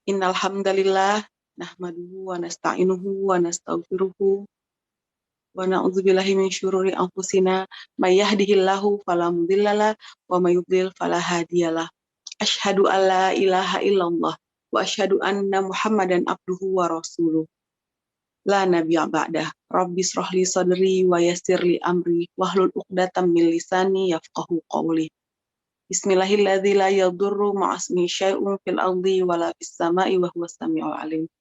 Innal hamdalillah nahmaduhu wa nasta'inuhu wa nastaghfiruhu wa na'udzubillahi min syururi anfusina may yahdihillahu fala mudhillalah wa may yudhlil fala hadiyalah. Asyhadu an la ilaha illallah wa asyhadu anna Muhammadan abduhu wa rasuluh. La nabiyya ba'dah. Rabbi shrahli sadri wa yassirli amri wahlul 'uqdatam min lisani yafqahu qawli. Bismillahilladzi la yadurru ma'asmi syai'un fil ardi wala fis sama'i wa huwas samiul alim.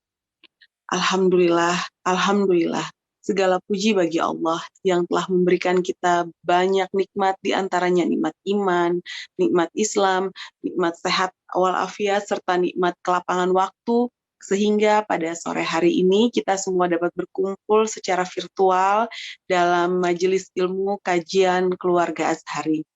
Alhamdulillah, alhamdulillah. Segala puji bagi Allah yang telah memberikan kita banyak nikmat, di antaranya nikmat iman, nikmat Islam, nikmat sehat walafiat, serta nikmat kelapangan waktu, sehingga pada sore hari ini kita semua dapat berkumpul secara virtual dalam majelis ilmu kajian keluarga Azhari.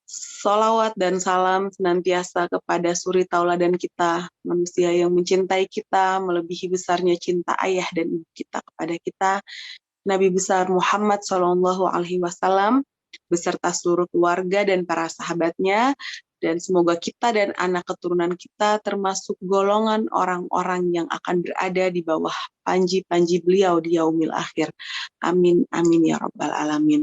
Sholawat dan salam senantiasa kepada suri tauladan kita, manusia yang mencintai kita melebihi besarnya cinta ayah dan ibu kita kepada kita, Nabi besar Muhammad SAW, beserta seluruh keluarga dan para sahabatnya, dan semoga kita dan anak keturunan kita termasuk golongan orang-orang yang akan berada di bawah panji-panji beliau di yaumil akhir. Amin, amin ya rabbal alamin.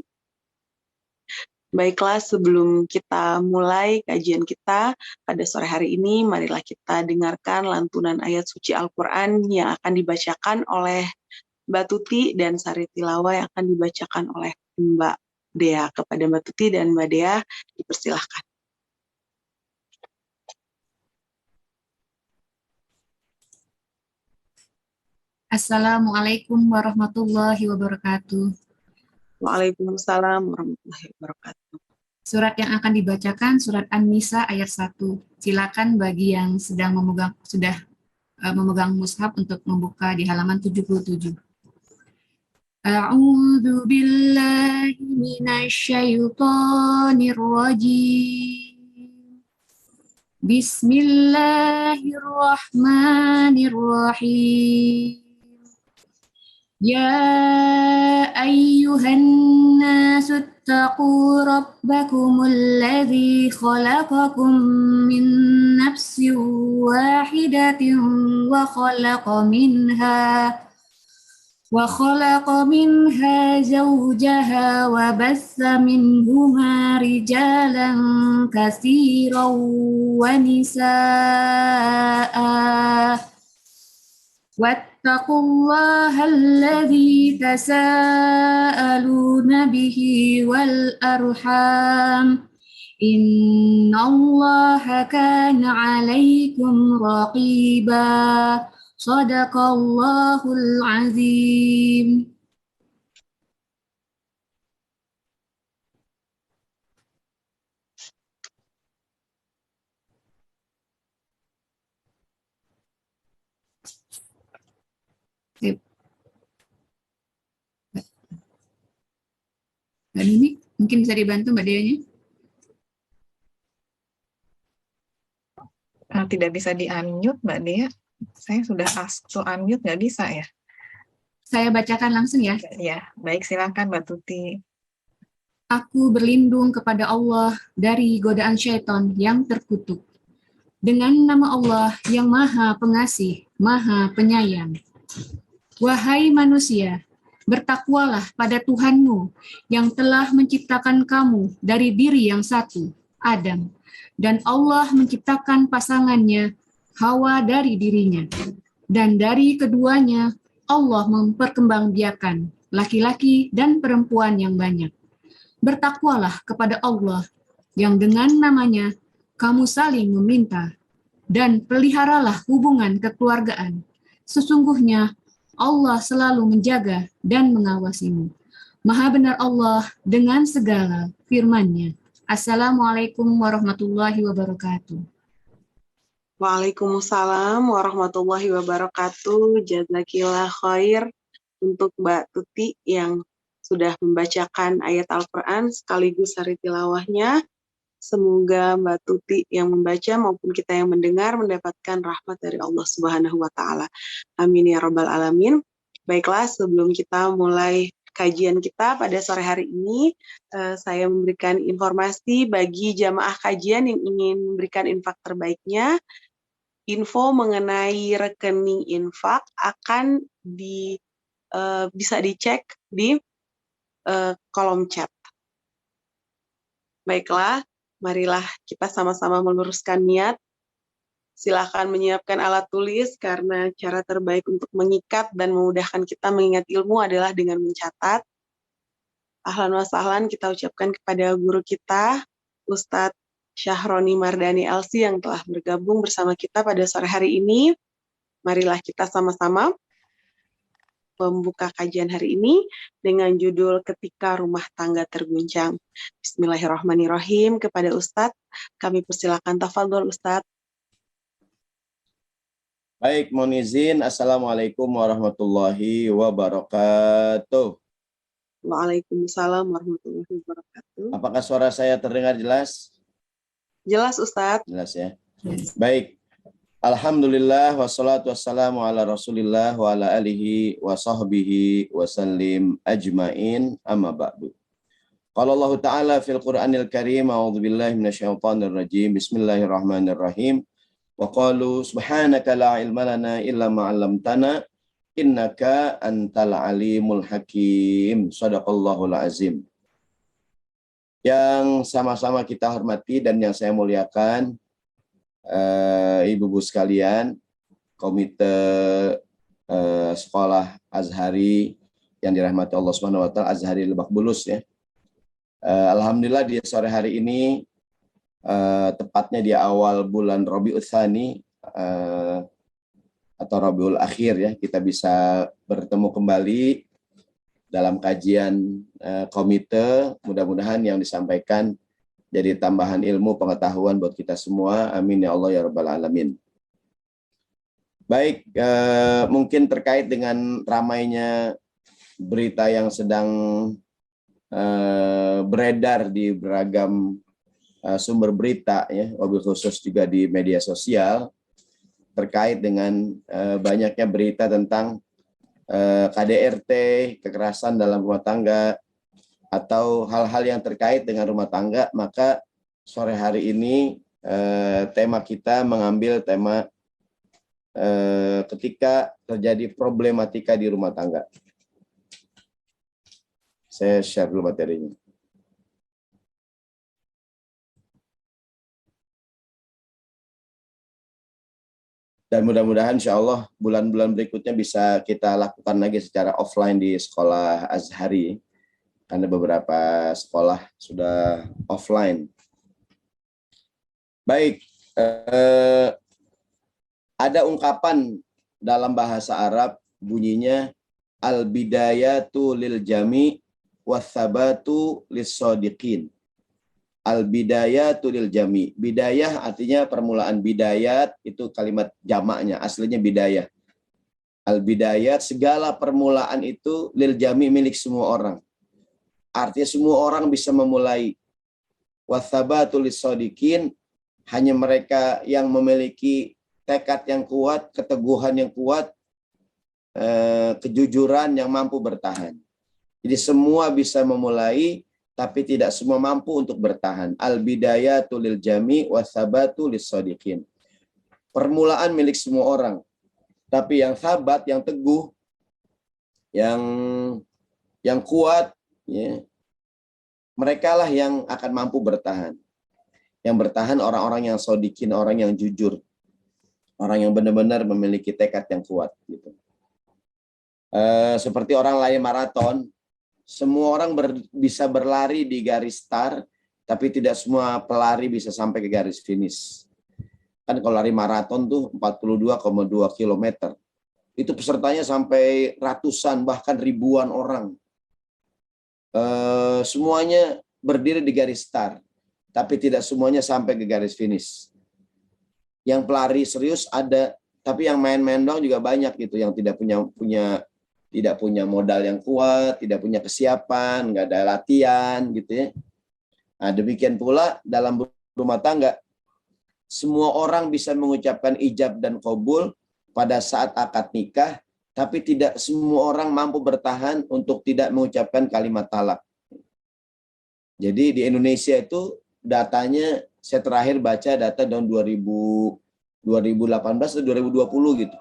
Baiklah, sebelum kita mulai kajian kita pada sore hari ini, marilah kita dengarkan lantunan ayat suci Al-Quran yang akan dibacakan oleh Mbak Tuti dan sari tilawah yang akan dibacakan oleh Mbak Dea. Kepada Mbak Tuti dan Mbak Dea, dipersilahkan. Assalamualaikum warahmatullahi wabarakatuh. Waalaikumsalam warahmatullahi wabarakatuh. Surat yang akan dibacakan surat An-Nisa ayat 1. Silakan bagi yang sudah memegang mushaf untuk membuka di halaman 77. A'udzu billahi minasyaitonir rajim. Bismillahirrahmanirrahim. Ya ayyuhan nasu اتقوا ربكم الذي خلقكم من نفس واحدة وخلق منها زوجها وبث منهما رجالا كثيرا ونساء واتقوا الله الذي تساءلون به والأرحام إن الله كان عليكم رقيبا صدق الله العظيم. Mbak Nini, mungkin bisa dibantu Mbak Dea-nya? Tidak bisa di-unmute Mbak Dea. Saya sudah ask to unmute, nggak bisa ya? Saya bacakan langsung ya. Ya, baik, silakan Mbak Tuti. Aku berlindung kepada Allah dari godaan syaitan yang terkutuk. Dengan nama Allah yang Maha Pengasih, Maha Penyayang. Wahai manusia, bertakwalah pada Tuhanmu yang telah menciptakan kamu dari diri yang satu, Adam, dan Allah menciptakan pasangannya, Hawa, dari dirinya. Dan dari keduanya, Allah memperkembangbiakan laki-laki dan perempuan yang banyak. Bertakwalah kepada Allah yang dengan namanya kamu saling meminta, dan peliharalah hubungan kekeluargaan. Sesungguhnya Allah selalu menjaga dan mengawasimu. Maha benar Allah dengan segala firman-Nya. Assalamualaikum warahmatullahi wabarakatuh. Waalaikumsalam warahmatullahi wabarakatuh. Jazakillah khair untuk Mbak Tuti yang sudah membacakan ayat Al-Quran sekaligus sari tilawahnya. Semoga Mbak Tuti yang membaca maupun kita yang mendengar mendapatkan rahmat dari Allah Subhanahu wa Ta'ala. Amin ya rabbal alamin. Baiklah, sebelum kita mulai kajian kita pada sore hari ini, saya memberikan informasi bagi jamaah kajian yang ingin memberikan infak terbaiknya. Info mengenai rekening infak akan bisa dicek di kolom chat. Baiklah, marilah kita sama-sama meluruskan niat. Silakan menyiapkan alat tulis karena cara terbaik untuk mengikat dan memudahkan kita mengingat ilmu adalah dengan mencatat. Ahlan wa sahlan kita ucapkan kepada guru kita, Ustadz Syahroni Mardani LC yang telah bergabung bersama kita pada sore hari ini. Marilah kita sama-sama membuka kajian hari ini dengan judul Ketika Rumah Tangga Terguncang. Bismillahirrahmanirrahim. Kepada Ustadz, kami persilakan, tafadhol Ustadz. Baik, mohon izin. Assalamualaikum warahmatullahi wabarakatuh. Waalaikumsalam warahmatullahi wabarakatuh. Apakah suara saya terdengar jelas? Jelas Ustadz. Jelas ya. Baik. Alhamdulillah wassalatu wassalamu ala Rasulillah wa ala alihi wa sahbihi wa sallim ajmain amma ba'du. Qala Allah Ta'ala fil Qur'anil Karim, a'udzu billahi minasyaitonir rajim. Bismillahirrahmanirrahim. Wa qalu subhanaka la ilma lana illa ma 'allamtana innaka antal alimul hakim. Shadaqallahul azim. Yang sama-sama kita hormati dan yang saya muliakan, ibu-ibu sekalian, komite sekolah Azhari yang dirahmati Allah Subhanahu wa taala, Azhari Lebak Bulus ya. Alhamdulillah di sore hari ini, tepatnya di awal bulan Rabiul Tsani atau Rabiul Akhir ya, kita bisa bertemu kembali dalam kajian komite. Mudah-mudahan yang disampaikan jadi tambahan ilmu pengetahuan buat kita semua. Amin ya Allah ya Rabbal Alamin. Baik, mungkin terkait dengan ramainya berita yang sedang beredar di beragam sumber berita ya, wabil khusus juga di media sosial, terkait dengan banyaknya berita tentang KDRT, kekerasan dalam rumah tangga, atau hal-hal yang terkait dengan rumah tangga. Maka sore hari ini tema kita mengambil tema ketika terjadi problematika di rumah tangga. Saya share dulu materinya. Dan mudah-mudahan insya Allah bulan-bulan berikutnya bisa kita lakukan lagi secara offline di sekolah Azhari. Karena beberapa sekolah sudah offline. Baik, ada ungkapan dalam bahasa Arab bunyinya al-bidayatu lil jami was-sabatu lis-shadiqin. Al-bidayatu lil jami. Bidayah artinya permulaan. Bidayat itu kalimat jamaknya, aslinya bidayah. Al-bidayat, segala permulaan itu lil jami, milik semua orang. Artinya semua orang bisa memulai. Was-sabatu lis-shadiqin, hanya mereka yang memiliki tekad yang kuat, keteguhan yang kuat, kejujuran yang mampu bertahan. Jadi semua bisa memulai, tapi tidak semua mampu untuk bertahan. Al-bidayatu lil jami was-sabatu lis-shadiqin. Permulaan milik semua orang. Tapi yang sabat, yang teguh, yang kuat, ya, mereka lah yang akan mampu bertahan. Yang bertahan orang-orang yang shadiqin, orang yang jujur. Orang yang benar-benar memiliki tekad yang kuat. Gitu. Seperti orang lari maraton, semua orang bisa berlari di garis start, tapi tidak semua pelari bisa sampai ke garis finish. Kan kalau lari maraton tuh 42,2 km. Itu pesertanya sampai ratusan, bahkan ribuan orang. Semuanya berdiri di garis start, tapi tidak semuanya sampai ke garis finish. Yang pelari serius ada, tapi yang main-main dong juga banyak gitu, yang tidak punya modal yang kuat, tidak punya kesiapan, nggak ada latihan gitu ya. Nah, demikian pula dalam rumah tangga, semua orang bisa mengucapkan ijab dan qabul pada saat akad nikah, tapi tidak semua orang mampu bertahan untuk tidak mengucapkan kalimat talak. Jadi di Indonesia itu datanya, saya terakhir baca data tahun 2018 atau 2020 gitu.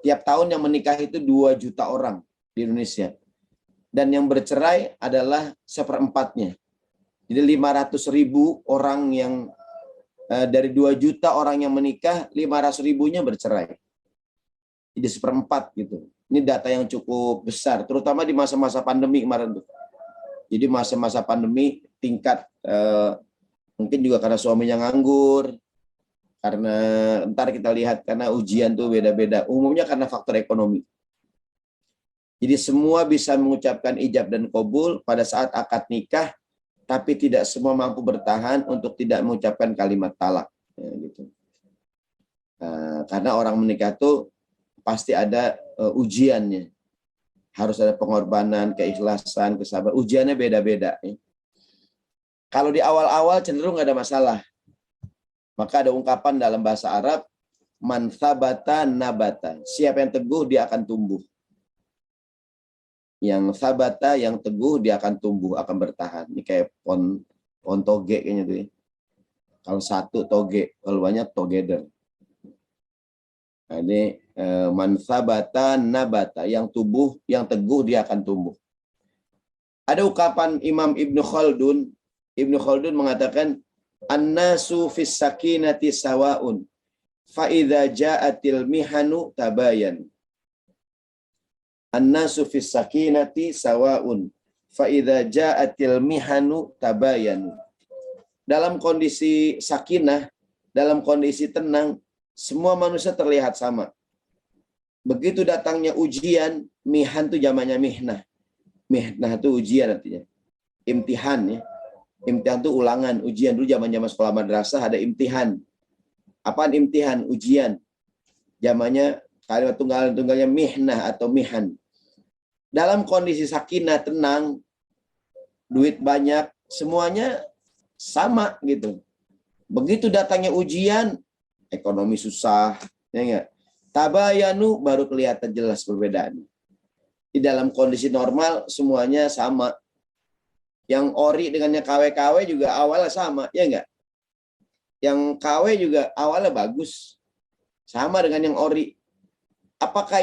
Tiap tahun yang menikah itu 2 juta orang di Indonesia. Dan yang bercerai adalah 1/4-nya. Jadi 500.000 orang yang dari 2 juta orang yang menikah, 500.000-nya bercerai. Jadi 1/4 gitu. Ini data yang cukup besar, terutama di masa-masa pandemi kemarin tuh. Jadi masa-masa pandemi tingkat mungkin juga karena suaminya nganggur, karena ntar kita lihat karena ujian tuh beda-beda. Umumnya karena faktor ekonomi. Jadi semua bisa mengucapkan ijab dan qabul pada saat akad nikah, tapi tidak semua mampu bertahan untuk tidak mengucapkan kalimat talak. Ya, gitu. Karena orang menikah tuh pasti ada ujiannya. Harus ada pengorbanan, keikhlasan, kesabaran. Ujiannya beda-beda. Ya. Kalau di awal-awal cenderung nggak ada masalah. Maka ada ungkapan dalam bahasa Arab, man thabata nabata. Siapa yang teguh, dia akan tumbuh. Yang sabata, yang teguh, dia akan tumbuh, akan bertahan. Ini kayak pohon toge kayaknya tuh ya. Kalau satu toge, kalau banyak together. Nah, ini man sabata nabata, yang tubuh, yang teguh, dia akan tumbuh. Ada ungkapan Imam Ibnu Khaldun. Ibnu Khaldun mengatakan, an-nasu fis sakinati sawaun, fa idza ja'atil mihanu tabayan. An-nasu fis sakinati sawaun, fa idza ja'atil mihanu tabayanu. Dalam kondisi sakinah, dalam kondisi tenang, semua manusia terlihat sama. Begitu datangnya ujian, mihan itu jamaknya mihnah. Mihnah itu ujian artinya. Imtihan ya. Imtihan itu ulangan, ujian. Dulu zaman-zaman sekolah madrasah ada imtihan. Apaan imtihan? Ujian. Jamaknya kalimat tunggalnya mihnah atau mihan. Dalam kondisi sakinah, tenang, duit banyak, semuanya sama gitu. Begitu datangnya ujian, ekonomi susah, ya enggak? Tabayanu, baru kelihatan jelas perbedaannya. Di dalam kondisi normal semuanya sama. Yang ori dengan yang KW-KW juga awalnya sama, ya enggak? Yang KW juga awalnya bagus. Sama dengan yang ori. Apakah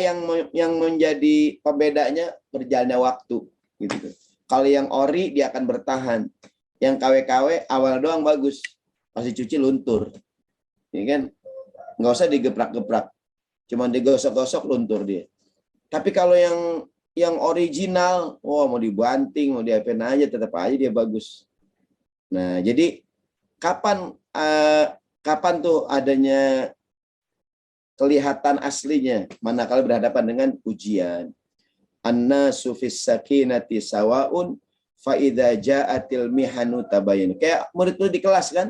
yang menjadi pembedanya? Berjalannya waktu, gitu. Kalau yang ori dia akan bertahan. Yang KW-KW awal doang bagus, pasti cuci luntur, ya kan? Nggak usah digeprak-geprak, cuma digosok-gosok luntur dia. Tapi kalau yang original, mau dibanting, mau diapain aja, tetap aja dia bagus. Nah, jadi kapan tuh adanya kelihatan aslinya manakala berhadapan dengan ujian. An-nasu fis sakinati sawaun fa idza ja'atil mihanu tabayyan. Kayak murid-murid di kelas kan?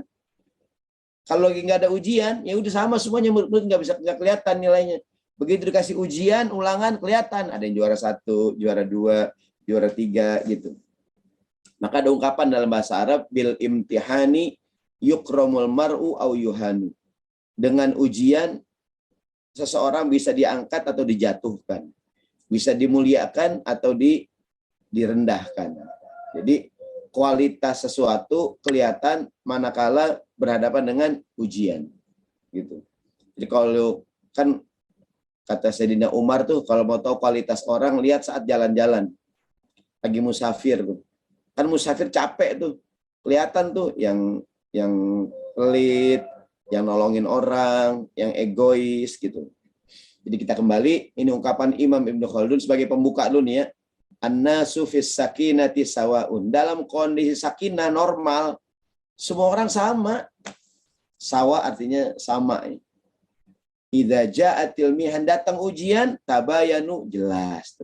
Kalau lagi nggak ada ujian, ya udah sama semuanya, murid-murid nggak kelihatan nilainya. Begitu dikasih ujian, ulangan kelihatan. Ada yang juara 1, juara 2, juara 3 gitu. Maka ada ungkapan dalam bahasa Arab, bil imtihani yukramul mar'u au yuhanu. Dengan ujian seseorang bisa diangkat atau dijatuhkan, bisa dimuliakan atau direndahkan. Jadi kualitas sesuatu kelihatan manakala berhadapan dengan ujian, gitu. Jadi kalau kan kata Sayyidina Umar tuh, kalau mau tahu kualitas orang, lihat saat jalan-jalan, lagi musafir tuh. Kan musafir capek tuh, kelihatan tuh yang pelit, yang nolongin orang, yang egois gitu. Jadi kita kembali, ini ungkapan Imam Ibnu Khaldun sebagai pembuka dulu nih ya. An-nasu fis sakinati sawaun. Dalam kondisi sakinah normal, semua orang sama. Sawa artinya sama. Idza ja'atil mihan, datang ujian, tabayanu, jelas.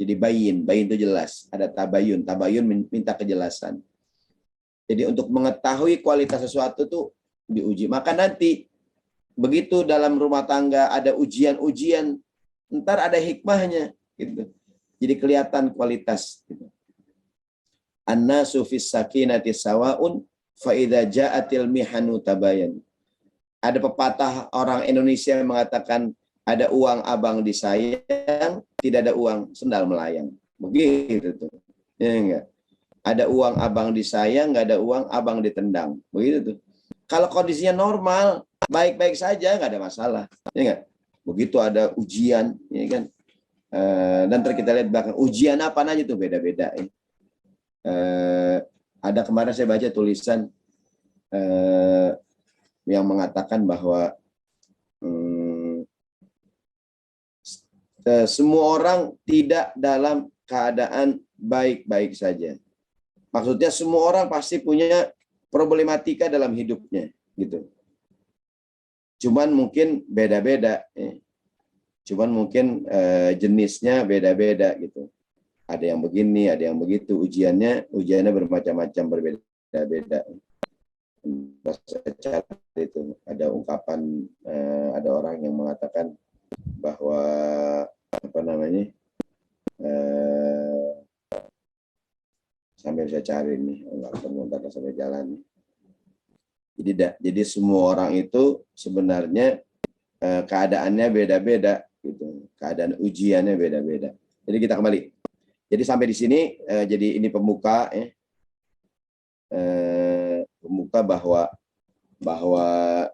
Jadi bayin itu jelas. Ada tabayun minta kejelasan. Jadi untuk mengetahui kualitas sesuatu tuh diuji. Maka nanti begitu dalam rumah tangga ada ujian-ujian, ntar ada hikmahnya gitu. Jadi kelihatan kualitas gitu. An-nasu fis sakinati sawaun fa idza ja'atil mihanu tabayan. Ada pepatah orang Indonesia yang mengatakan Ada uang abang disayang, tidak ada uang sendal melayang. Begitu tuh. Ya enggak? Ada uang abang disayang, nggak ada uang abang ditendang. Begitu tuh. Kalau kondisinya normal, baik-baik saja, nggak ada masalah. Ya enggak? Begitu ada ujian, ya kan? Dan kita lihat belakang, ujian apa aja tuh beda-beda. Ya. Ada kemarin saya baca tulisan yang mengatakan bahwa semua orang tidak dalam keadaan baik-baik saja. Maksudnya semua orang pasti punya problematika dalam hidupnya, gitu. Cuman mungkin beda-beda, ya. Cuman mungkin jenisnya beda-beda, gitu. Ada yang begini, ada yang begitu. Ujiannya bermacam-macam, berbeda-beda. Itu ada ungkapan, ada orang yang mengatakan bahwa apa namanya, sambil saya cari nih, nggak ketemu sampai jalan. Jadi semua orang itu sebenarnya keadaannya beda-beda, gitu. Keadaan ujiannya beda-beda. Jadi kita kembali. Jadi sampai di sini, jadi ini pembuka, ya. Pembuka bahwa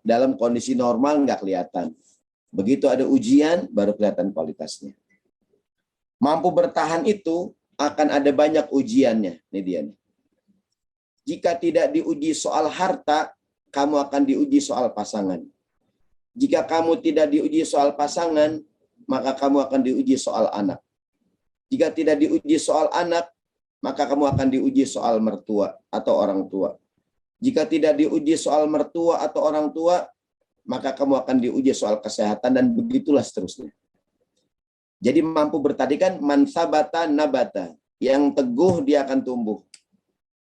dalam kondisi normal nggak kelihatan. Begitu ada ujian, baru kelihatan kualitasnya. Mampu bertahan itu akan ada banyak ujiannya. Ini dia nih. Jika tidak diuji soal harta, kamu akan diuji soal pasangan. Jika kamu tidak diuji soal pasangan, maka kamu akan diuji soal anak. Jika tidak diuji soal anak, maka kamu akan diuji soal mertua atau orang tua. Jika tidak diuji soal mertua atau orang tua, maka kamu akan diuji soal kesehatan, dan begitulah seterusnya. Jadi mampu bertadikan man sabata nabata, yang teguh dia akan tumbuh.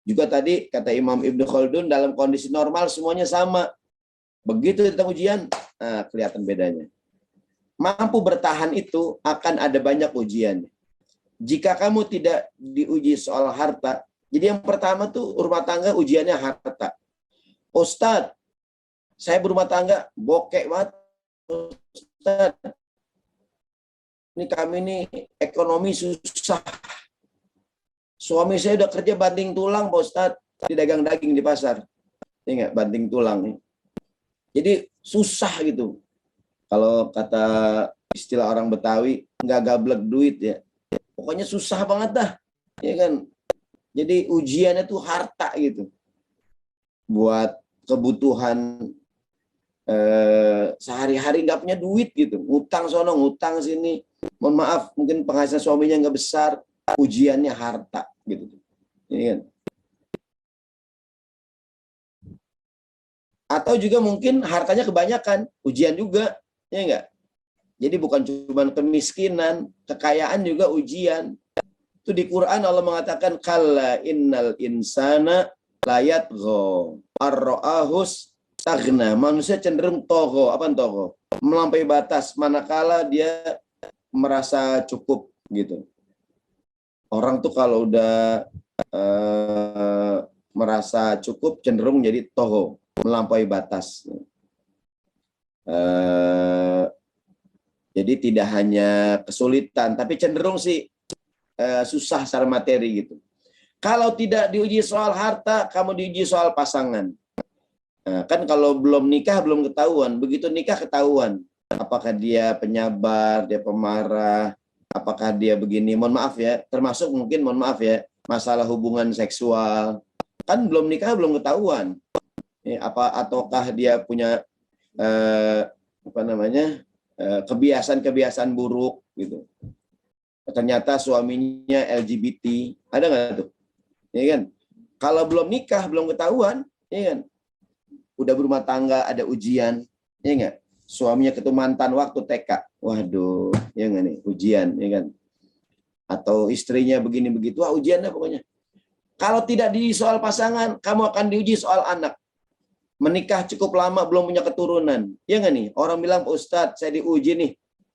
Juga tadi kata Imam Ibnu Khaldun, dalam kondisi normal semuanya sama. Begitu datang ujian, kelihatan bedanya. Mampu bertahan itu akan ada banyak ujian. Jika kamu tidak diuji soal harta, jadi yang pertama tuh rumah tangga ujiannya harta. Ustadz, saya berumah tangga, bokek banget. Ustadz, ini kami nih ekonomi susah. Suami saya udah kerja banting tulang, Pak Ustadz, di dagang daging di pasar. Ini nggak banting tulang nih. Jadi susah gitu. Kalau kata istilah orang Betawi, nggak gablek duit ya. Pokoknya susah banget dah, ya kan. Jadi ujiannya tuh harta gitu. Buat kebutuhan sehari-hari nggak punya duit gitu, ngutang sono, ngutang sini. Mohon maaf, mungkin penghasilan suaminya nggak besar, ujiannya harta gitu. Ini kan. Atau juga mungkin hartanya kebanyakan, ujian juga, ya enggak? Jadi bukan cuma kemiskinan, kekayaan juga ujian. Itu di Quran Allah mengatakan kalla innal insana layat gho ar-ra'ahus tagna. Manusia cenderung togo, apa togo? Melampaui batas manakala dia merasa cukup gitu. Orang tuh kalau udah merasa cukup cenderung jadi togo, melampaui batas. Jadi tidak hanya kesulitan, tapi cenderung sih susah secara materi gitu. Kalau tidak diuji soal harta, kamu diuji soal pasangan. Nah, kan kalau belum nikah belum ketahuan, begitu nikah ketahuan. Apakah dia penyabar, dia pemarah, apakah dia begini, mohon maaf ya, termasuk mungkin mohon maaf ya, masalah hubungan seksual. Kan belum nikah belum ketahuan. Ataukah dia punya apa namanya? Kebiasaan-kebiasaan buruk gitu. Ternyata suaminya LGBT, ada nggak tuh? Ya kan? Kalau belum nikah belum ketahuan, ya kan? Udah berumah tangga ada ujian, ya nggak? Suaminya ketemu mantan waktu TK, waduh, ya nggak nih ujian, ya kan? Atau istrinya begini begitu, wah ujiannya pokoknya. Kalau tidak diuji soal pasangan, kamu akan diuji soal anak. Menikah cukup lama belum punya keturunan, ya nggak nih? Orang bilang Pak Ustadz, saya diuji nih,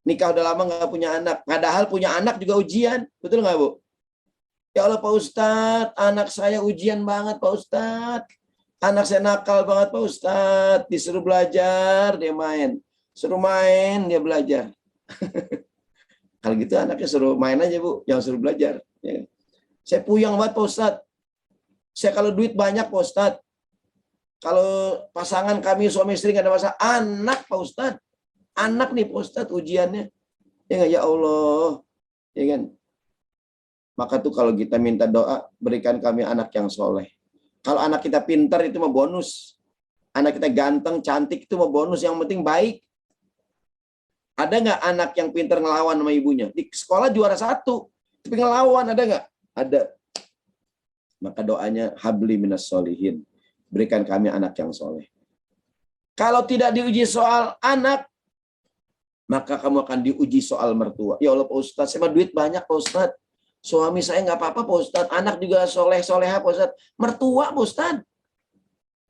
nikah udah lama nggak punya anak. Padahal punya anak juga ujian, betul nggak Bu? Ya Allah Pak Ustadz, anak saya ujian banget Pak Ustadz. Anak saya nakal banget Pak Ustadz, disuruh belajar dia main. Suruh main dia belajar. Kalau gitu anaknya suruh main aja Bu, jangan suruh belajar. Ya. Saya puyeng banget Pak Ustadz. Saya kalau duit banyak Pak Ustadz. Kalau pasangan kami suami istri nggak ada masalah. Anak Pak Ustadz. Anak nih Pak Ustadz ujiannya. Ya nggak, ya Allah. Ya kan? Maka tuh kalau kita minta doa, berikan kami anak yang soleh. Kalau anak kita pintar itu mah bonus. Anak kita ganteng, cantik itu mah bonus. Yang penting baik. Ada nggak anak yang pintar ngelawan sama ibunya? Di sekolah juara 1, tapi ngelawan ada nggak? Ada. Maka doanya habli minas solihin. Berikan kami anak yang soleh. Kalau tidak diuji soal anak, maka kamu akan diuji soal mertua. Ya Allah Pak Ustadz, saya mah duit banyak Pak Ustadz. Suami saya nggak apa-apa Pak Ustadz. Anak juga soleh-soleha Pak Ustadz. Mertua Pak Ustadz.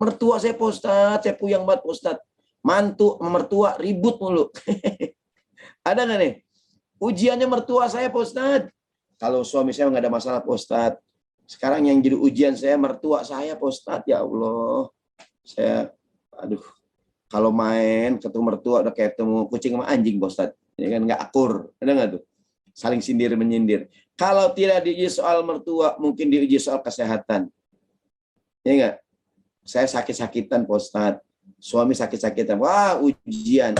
Mertua saya Pak Ustadz. Saya puyeng banget Pak Ustadz. Mantu sama mertua ribut mulu. Ada nggak nih? Ujiannya mertua saya Pak Ustadz. Kalau suami saya nggak ada masalah Pak Ustadz. Sekarang yang jadi ujian saya mertua saya Pak Ustadz. Ya Allah. Saya, aduh. Kalau main ketemu mertua udah kayak ketemu kucing sama anjing Pak Ustadz. Ya kan nggak akur. Ada nggak tuh? Saling sindir menyindir. Kalau tidak diuji soal mertua, mungkin diuji soal kesehatan. Ya nggak? Saya sakit-sakitan Pak Ustadz. Suami sakit-sakitan. Wah, ujian.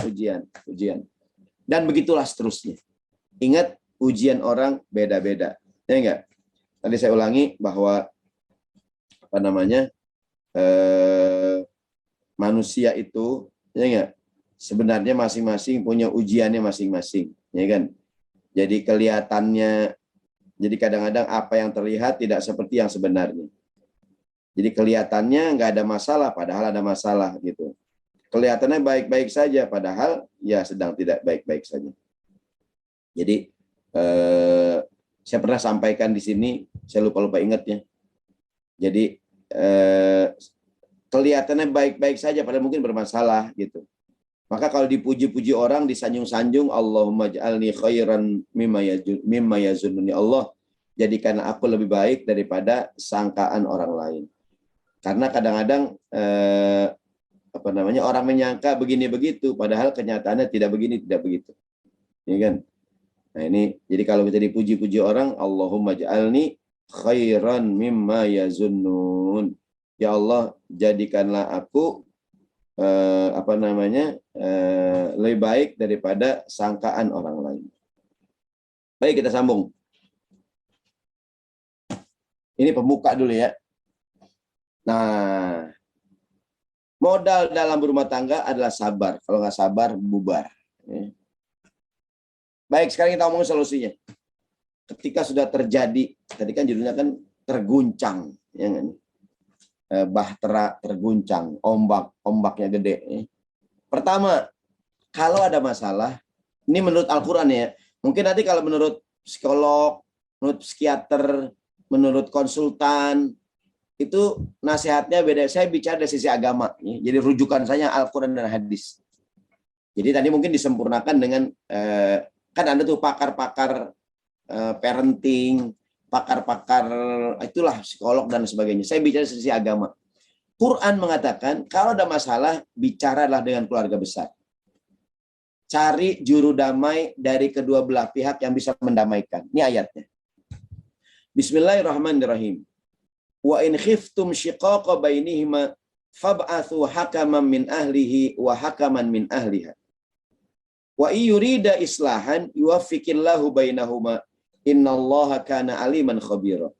Dan begitulah seterusnya. Ingat, ujian orang beda-beda. Ya nggak? Tadi saya ulangi bahwa manusia itu, ya nggak? Sebenarnya masing-masing punya ujiannya masing-masing. Ya kan? Jadi kelihatannya, jadi kadang-kadang apa yang terlihat tidak seperti yang sebenarnya. Jadi kelihatannya nggak ada masalah, padahal ada masalah gitu. Kelihatannya baik-baik saja, padahal ya sedang tidak baik-baik saja. Jadi saya pernah sampaikan di sini, saya lupa ingatnya. Jadi kelihatannya baik-baik saja, padahal mungkin bermasalah gitu. Maka kalau dipuji-puji orang, disanjung-sanjung, Allahumma ja'alni khairan mimma yazunnuni. Allah, jadikan aku lebih baik daripada sangkaan orang lain. Karena kadang-kadang orang menyangka begini begitu, padahal kenyataannya tidak begini, tidak begitu. Ya kan? Nah ini, jadi kalau kita dipuji-puji orang, Allahumma ja'alni khairan mimma yazunnun. Ya Allah, jadikanlah aku lebih baik daripada sangkaan orang lain. Baik, kita sambung. Ini pembuka dulu ya. Nah, modal dalam berumah tangga adalah sabar. Kalau nggak sabar, bubar. Baik, sekarang kita ngomong solusinya. Ketika sudah terjadi, tadi kan judulnya kan terguncang, ya kan? Bahtera terguncang, ombaknya gede. Pertama, kalau ada masalah, ini menurut Al-Quran ya, mungkin nanti kalau menurut psikolog, menurut psikiater, menurut konsultan, itu nasihatnya beda. Saya bicara dari sisi agama, jadi rujukan saya Al-Quran dan hadis. Jadi tadi mungkin disempurnakan dengan, kan ada tuh pakar-pakar parenting, pakar-pakar itulah psikolog dan sebagainya. Saya bicara sisi agama. Quran mengatakan kalau ada masalah bicaralah dengan keluarga besar. Cari juru damai dari kedua belah pihak yang bisa mendamaikan. Ini ayatnya. Bismillahirrahmanirrahim. Wa in khiftum shiqaqa bainihima fab'athu hakaman min ahlihi wa hakaman min ahliha. Wa yurida islahan yuwaffiqillahu bainahuma. Innallaha kana aliman khabira.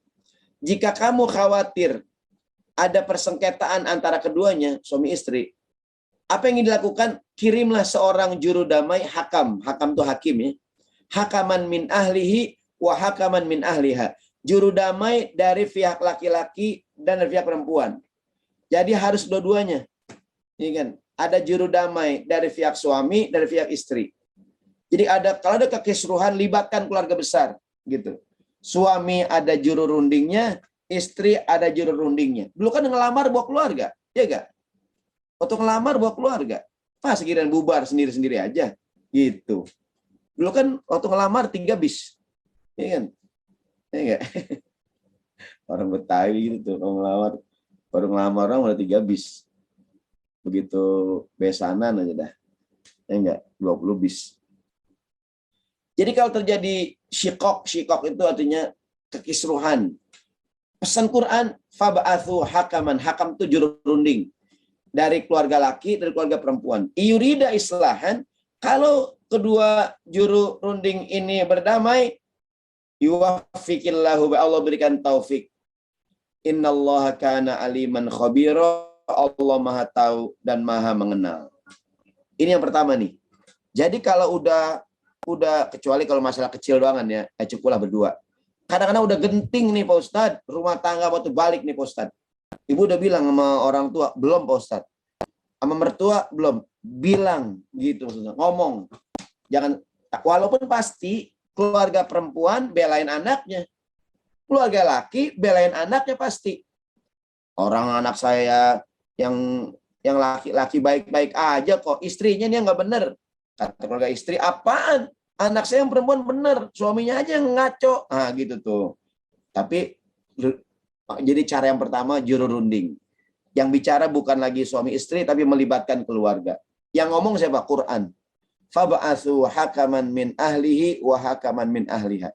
Jika kamu khawatir ada persengketaan antara keduanya, suami istri, apa yang dilakukan? Kirimlah seorang juru damai, hakam. Hakam itu hakim ya. Hakaman min ahlihi wa hakaman min ahliha. Juru damai dari pihak laki-laki dan dari pihak perempuan. Jadi harus dua-duanya. Ini kan, ada juru damai dari pihak suami, dari pihak istri. Jadi kalau ada kekisruhan, libatkan keluarga besar. Gitu. Suami ada juru rundingnya, istri ada juru rundingnya. Dulu kan ngelamar bawa keluarga, ya enggak? Waktu ngelamar bawa keluarga, pas sekalian bubar sendiri-sendiri aja, gitu. Dulu kan waktu ngelamar 3 bis, ya kan? Ya enggak? Orang Betawi gitu, baru ngelamar orang udah 3 bis. Begitu besanan aja dah. enggak, 20 bis. Jadi kalau terjadi syikok itu artinya kekisruhan. Pesan Quran, fab'athu hakaman, hakam itu juru runding. Dari keluarga laki, dari keluarga perempuan. Iyurida islahan, kalau kedua juru runding ini berdamai, yuwafiqillahu, Allah berikan taufik. Innallaha kana aliman khabira, Allah maha tahu dan maha mengenal. Ini yang pertama nih. Jadi kalau udah kecuali kalau masalah kecil doangan ya, cukuplah berdua. Kadang-kadang udah genting nih Pak Ustadz, rumah tangga waktu balik nih Pak Ustadz. Ibu udah bilang sama orang tua, belum Pak Ustadz. Sama mertua, belum. Bilang gitu maksudnya, ngomong. Jangan, walaupun pasti keluarga perempuan belain anaknya. Keluarga laki belain anaknya pasti. Orang anak saya yang laki-laki baik-baik aja kok, istrinya nih nggak bener. Kata keluarga istri, apaan? Anak saya yang perempuan bener, suaminya aja yang ngaco. Nah gitu tuh. Tapi jadi cara yang pertama juru runding. Yang bicara bukan lagi suami istri tapi melibatkan keluarga. Yang ngomong siapa? Quran. Fab'atsu hakaman min ahlihi wa hakaman min ahliha.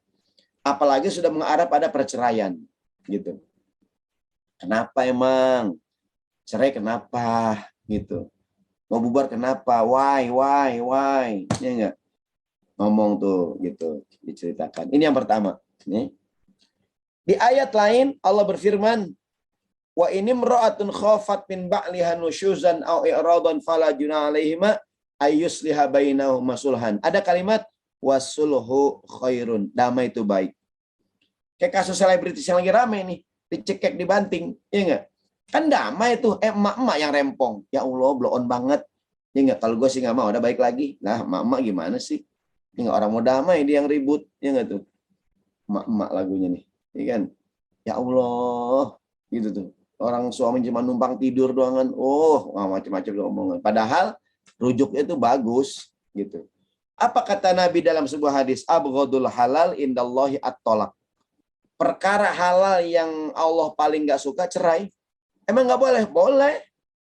Apalagi sudah mengarah pada perceraian gitu. Kenapa emang? Cerai kenapa? Gitu. Mau bubar kenapa? Why? Ya enggak? Ngomong tuh gitu, diceritakan. Ini yang pertama. Nih. Di ayat lain Allah berfirman, wa ini imra'atun khafat min ba'liha nusyuzan aw i'radan fala junaha 'alaihima ayyusliha bainahum sulhan. Ada kalimat wasulhu khairun, damai itu baik. Kayak kasus selebritis yang lagi rame nih, dicekek, dibanting, ya enggak? Kan damai tuh, emak-emak yang rempong. Ya Allah, blow on banget. Ya enggak, kalau gue sih enggak mau, ada baik lagi. Nah, emak-emak gimana sih? Enggak, orang mau damai dia yang ribut, ya enggak tuh? Emak-emak lagunya nih, ya kan? Ya Allah, gitu tuh. Orang suami cuma numpang tidur doangan, macam-macam omongan. Padahal rujuknya itu bagus, gitu. Apa kata Nabi dalam sebuah hadis? Abghadul halal indallahi at-tolak. Perkara halal yang Allah paling nggak suka cerai. Emang nggak boleh? Boleh.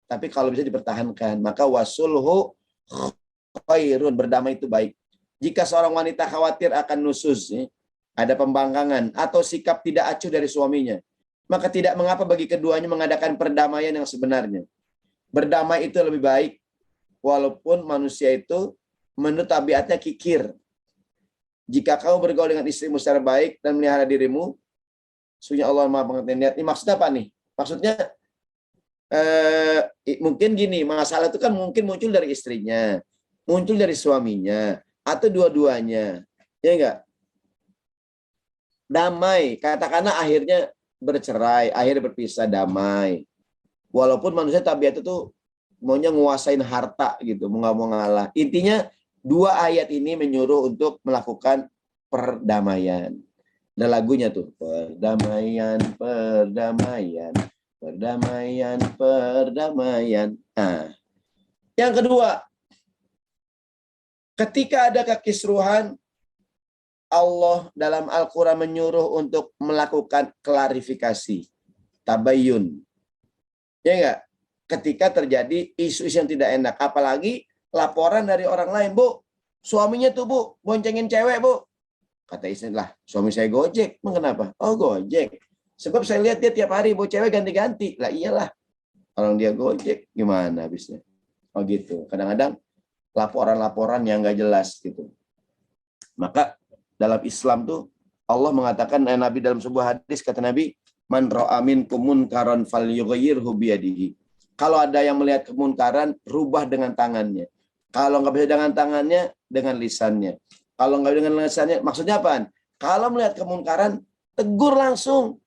Tapi kalau bisa dipertahankan, maka wasulhu khairun, berdamai itu baik. Jika seorang wanita khawatir akan nusus, ada pembangkangan, atau sikap tidak acuh dari suaminya, maka tidak mengapa bagi keduanya mengadakan perdamaian yang sebenarnya. Berdamai itu lebih baik, walaupun manusia itu menurut tabiatnya kikir. Jika kamu bergaul dengan istrimu secara baik dan melihara dirimu, sesungguhnya Allah Maha Pengertian niat. Ini maksudnya apa nih? Maksudnya mungkin gini, masalah itu kan mungkin muncul dari istrinya, muncul dari suaminya, atau dua-duanya, ya enggak? Damai, katakanlah akhirnya bercerai, akhirnya berpisah, damai. Walaupun manusia tabiat itu maunya nguasain harta gitu, mau nggak mau ngalah. Intinya dua ayat ini menyuruh untuk melakukan perdamaian. Ada lagunya tuh, perdamaian, perdamaian, perdamaian, perdamaian. Nah, yang kedua, ketika ada kekisruhan, Allah dalam Al-Quran menyuruh untuk melakukan klarifikasi, tabayyun. Ya enggak? Ketika terjadi isu-isu yang tidak enak, apalagi laporan dari orang lain, Bu, suaminya tuh Bu, boncengin cewek Bu. Kata istri lah, suami saya Gojek. Kenapa? Oh Gojek. Sebab saya lihat dia tiap hari bawa cewek ganti-ganti. Lah iyalah, orang dia Gojek, gimana habisnya? Oh gitu. Kadang-kadang laporan-laporan yang nggak jelas gitu. Maka dalam Islam tuh Allah mengatakan, Nabi dalam sebuah hadis kata Nabi, man ra'a minkum munkaran falyughayyirhu biyadihi. Kalau ada yang melihat kemunkaran, rubah dengan tangannya. Kalau nggak bisa dengan tangannya, dengan lisannya. Kalau nggak dengan lisannya, maksudnya apaan? Kalau melihat kemunkaran, tegur langsung.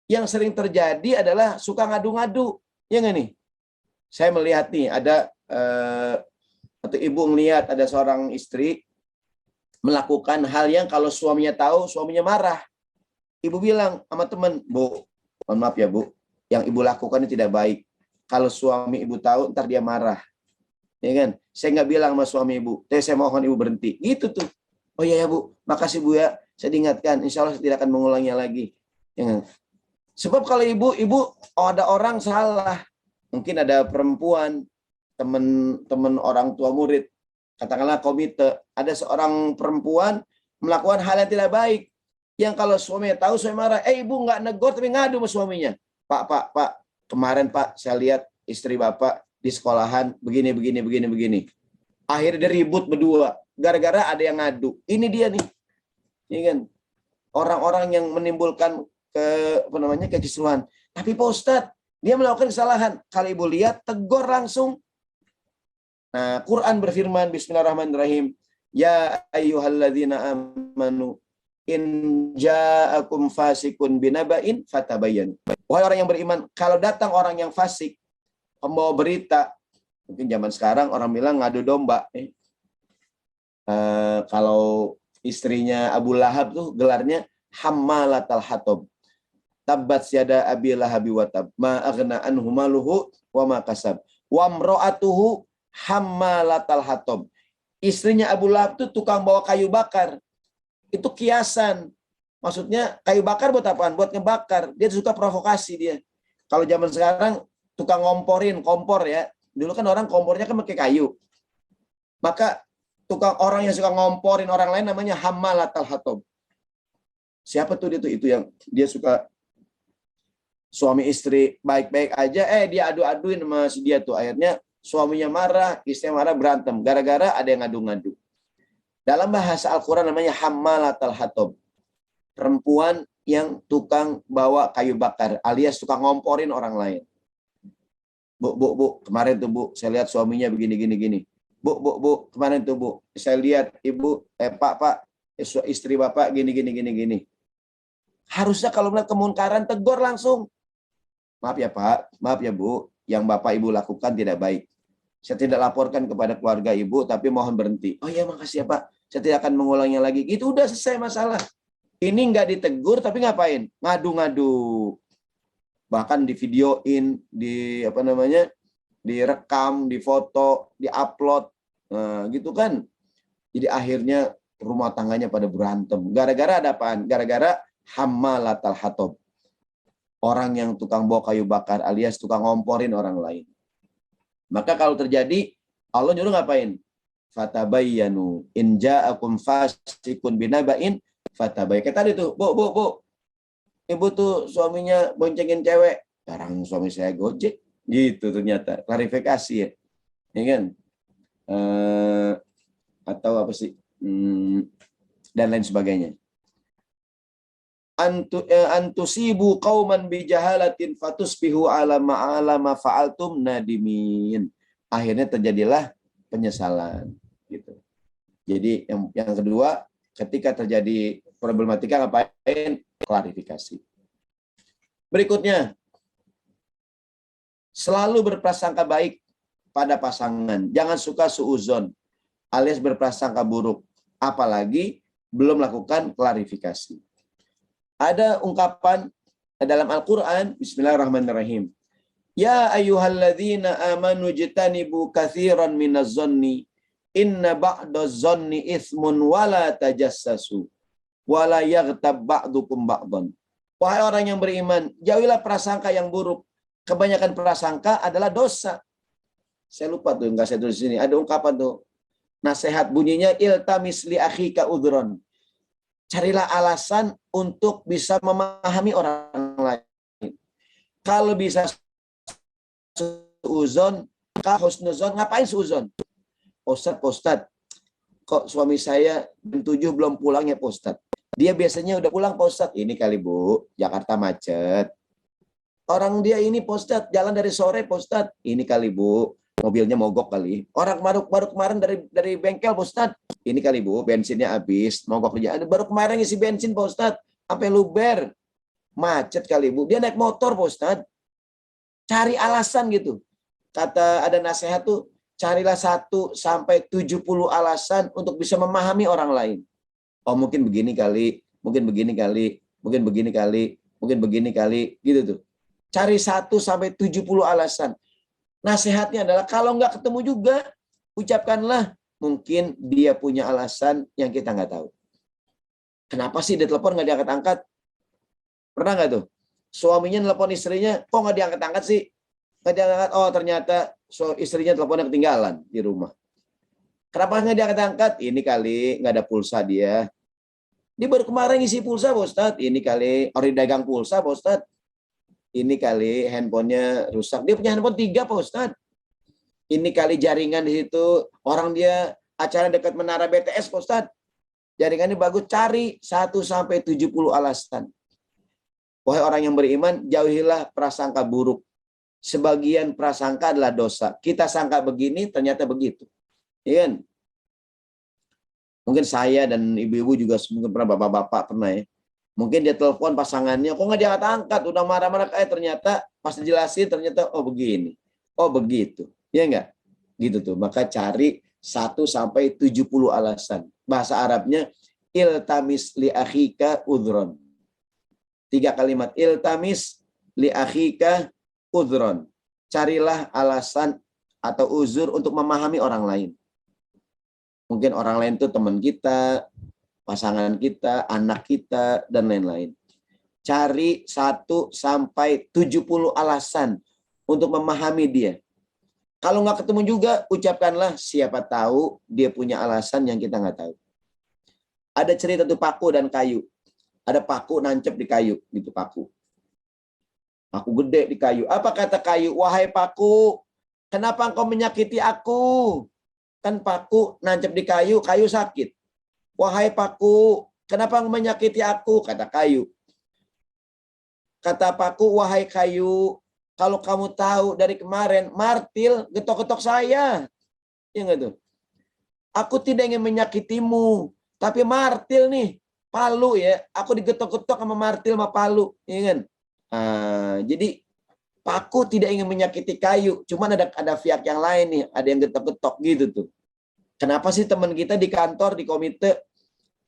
Yang sering terjadi adalah suka ngadu-ngadu. Ya nggak nih? Saya melihat nih, ada atau ibu melihat ada seorang istri melakukan hal yang kalau suaminya tahu, suaminya marah. Ibu bilang sama teman, Bu, mohon maaf ya Bu, yang ibu lakukan ini tidak baik. Kalau suami ibu tahu, ntar dia marah. Ya kan? Saya nggak bilang sama suami ibu, saya mohon ibu berhenti. Gitu tuh. Oh iya ya Bu, makasih Bu ya. Saya diingatkan, insya Allah saya tidak akan mengulanginya lagi. Ya kan? Sebab kalau ibu ada orang salah. Mungkin ada perempuan, teman orang tua murid. katakanlah komite, ada seorang perempuan melakukan hal yang tidak baik, yang kalau suaminya tahu, suami marah, ibu nggak negor tapi ngadu sama suaminya. Pak, kemarin Pak saya lihat istri Bapak di sekolahan begini. Akhirnya dia ribut berdua, gara-gara ada yang ngadu. Ini dia nih, ya kan? Orang-orang yang menimbulkan kekisruhan. Tapi Pak Ustadz, dia melakukan kesalahan. Kalau ibu lihat, tegur langsung. Nah, Quran berfirman, Bismillahirrahmanirrahim, Ya ayyuhalladzina amanu, in ja'akum fasikun binaba'in fatabayyan. Wahai orang yang beriman, kalau datang orang yang fasik, pembawa berita, mungkin zaman sekarang orang bilang ngadu domba. Kalau istrinya Abu Lahab tuh gelarnya Hammalatal Hatab. Tabbat yada abi lahabi wa tab, ma aghna anhu maluhu wa ma kasab. Wa mra'atuhu hammalatal hatab. Istrinya Abu Lahab tuh tukang bawa kayu bakar. Itu kiasan. Maksudnya kayu bakar buat apaan? Buat ngebakar. Dia suka provokasi dia. Kalau zaman sekarang tukang ngomporin, kompor ya. Dulu kan orang kompornya kan pakai kayu. Maka tukang orang yang suka ngomporin orang lain namanya hammalatal hatab. Siapa tuh dia tuh? Itu yang dia suka suami istri baik-baik aja, dia adu-aduin sama si dia tuh. Akhirnya suaminya marah, istrinya marah, berantem. Gara-gara ada yang ngadu-ngadu. Dalam bahasa Al-Quran namanya hammalatal hatab. Perempuan yang tukang bawa kayu bakar, alias tukang ngomporin orang lain. Bu, kemarin tuh Bu, saya lihat suaminya begini. Bu, kemarin tuh Bu, saya lihat ibu, Pak, istri Bapak gini. Harusnya kalau melihat kemungkaran, tegur langsung. Maaf ya Pak, maaf ya Bu, yang Bapak Ibu lakukan tidak baik. Saya tidak laporkan kepada keluarga Ibu, tapi mohon berhenti. Oh iya, makasih ya Pak, saya tidak akan mengulangnya lagi. Itu udah selesai masalah. Ini nggak ditegur, tapi ngapain? Ngadu-ngadu. Bahkan di videoin, direkam, difoto, diupload, gitu kan. Jadi akhirnya rumah tangganya pada berantem. Gara-gara ada apaan? Gara-gara hammalatal hatab. Orang yang tukang bawa kayu bakar alias tukang ngomporin orang lain. Maka kalau terjadi, Allah nyuruh ngapain? Fatabayyanu in ja'akum fasikun binaba'in fatabayyan. Kayak tadi tuh, Bu. Ibu tuh suaminya boncengin cewek. Sekarang suami saya Gojek. Gitu ternyata. Klarifikasi ya. Ya kan? Atau apa sih? Dan lain sebagainya. Antusibu qauman bijahalatin fatusbihu ala ma fa'altum nadimin. Akhirnya terjadilah penyesalan gitu. Jadi yang kedua, ketika terjadi problematika ngapain? Klarifikasi. Berikutnya, selalu berprasangka baik pada pasangan. Jangan suka suuzon alias berprasangka buruk, apalagi belum melakukan klarifikasi. Ada ungkapan dalam Al-Quran, Bismillahirrahmanirrahim. Ya ayyuhalladzina amanu jtanibu katsiran minaz zanni inna ba'daz zanni itsmun wala tajassasu wala yaghtab ba'dukum ba'dhan. Wahai orang yang beriman, jauhilah prasangka yang buruk. Kebanyakan prasangka adalah dosa. Saya lupa tuh, enggak saya tulis di sini. Ada ungkapan tuh. Nasihat bunyinya iltamis li akhika udhron. Carilah alasan untuk bisa memahami orang lain. Kalau bisa suuzon, kalau husnuzon, ngapain suuzon? Ustadz, kok suami saya jam 7 belum pulang ya Pak Ustadz? Dia biasanya udah pulang Pak Ustadz. Ini kali Bu, Jakarta macet. Orang dia ini Pak Ustadz, jalan dari sore Pak Ustadz. Ini kali Bu, mobilnya mogok kali. Orang baru kemarin dari bengkel Pak Ustadz. Ini kali Bu, bensinnya habis, mogok aja. Baru kemarin ngisi bensin Pak Ustadz, sampai luber. Macet kali Bu. Dia naik motor Pak Ustadz. Cari alasan gitu. Kata ada nasihat tuh, carilah 1 sampai 70 alasan untuk bisa memahami orang lain. Oh mungkin begini kali, mungkin begini kali, mungkin begini kali, mungkin begini kali, gitu tuh. Cari 1 sampai 70 alasan. Nasihatnya adalah kalau nggak ketemu juga, ucapkanlah. Mungkin dia punya alasan yang kita nggak tahu. Kenapa sih dia telepon nggak diangkat-angkat? Pernah nggak tuh? Suaminya telepon istrinya, kok nggak diangkat-angkat sih? Nggak diangkat. Oh ternyata istrinya teleponnya ketinggalan di rumah. Kenapa nggak diangkat-angkat? Ini kali nggak ada pulsa dia. Dia baru kemarin ngisi pulsa, Pak Ustadz. Ini kali orang dagang pulsa, Pak Ustadz. Ini kali handphonenya rusak. Dia punya handphone 3, Pak Ustadz. Ini kali jaringan di situ. Orang dia acara dekat menara BTS, Pak Ustadz. Jaringannya bagus. Cari 1 sampai 70 alasan. Wahai orang yang beriman, jauhilah prasangka buruk. Sebagian prasangka adalah dosa. Kita sangka begini, ternyata begitu. Iya kan? Mungkin saya dan ibu-ibu juga mungkin pernah, bapak-bapak pernah ya. Mungkin dia telepon pasangannya, kok nggak diangkat-angkat, udah marah-marah, ternyata pas dijelasin ternyata oh begini, oh begitu, ya enggak? Gitu tuh. Maka cari 1 sampai 70 alasan. Bahasa Arabnya iltamis li akhika udhron. 3 kalimat, iltamis li akhika udhron. Carilah alasan atau uzur untuk memahami orang lain. Mungkin orang lain itu teman kita, pasangan kita, anak kita, dan lain-lain. Cari 1 sampai 70 alasan untuk memahami dia. Kalau nggak ketemu juga, ucapkanlah siapa tahu dia punya alasan yang kita nggak tahu. Ada cerita tuh paku dan kayu. Ada paku nancep di kayu, gitu paku. Paku gede di kayu. Apa kata kayu? Wahai paku, kenapa engkau menyakiti aku? Kan paku nancep di kayu, kayu sakit. Wahai paku, kenapa menyakiti aku? Kata kayu. Kata paku, wahai kayu, kalau kamu tahu dari kemarin, martil getok-getok saya. Ya enggak tuh? Aku tidak ingin menyakitimu, tapi martil nih, palu ya. Aku digetok-getok sama martil sama palu. Ya kan? Jadi paku tidak ingin menyakiti kayu, cuman ada pihak yang lain nih, ada yang getok-getok gitu tuh. Kenapa sih teman kita di kantor, di komite,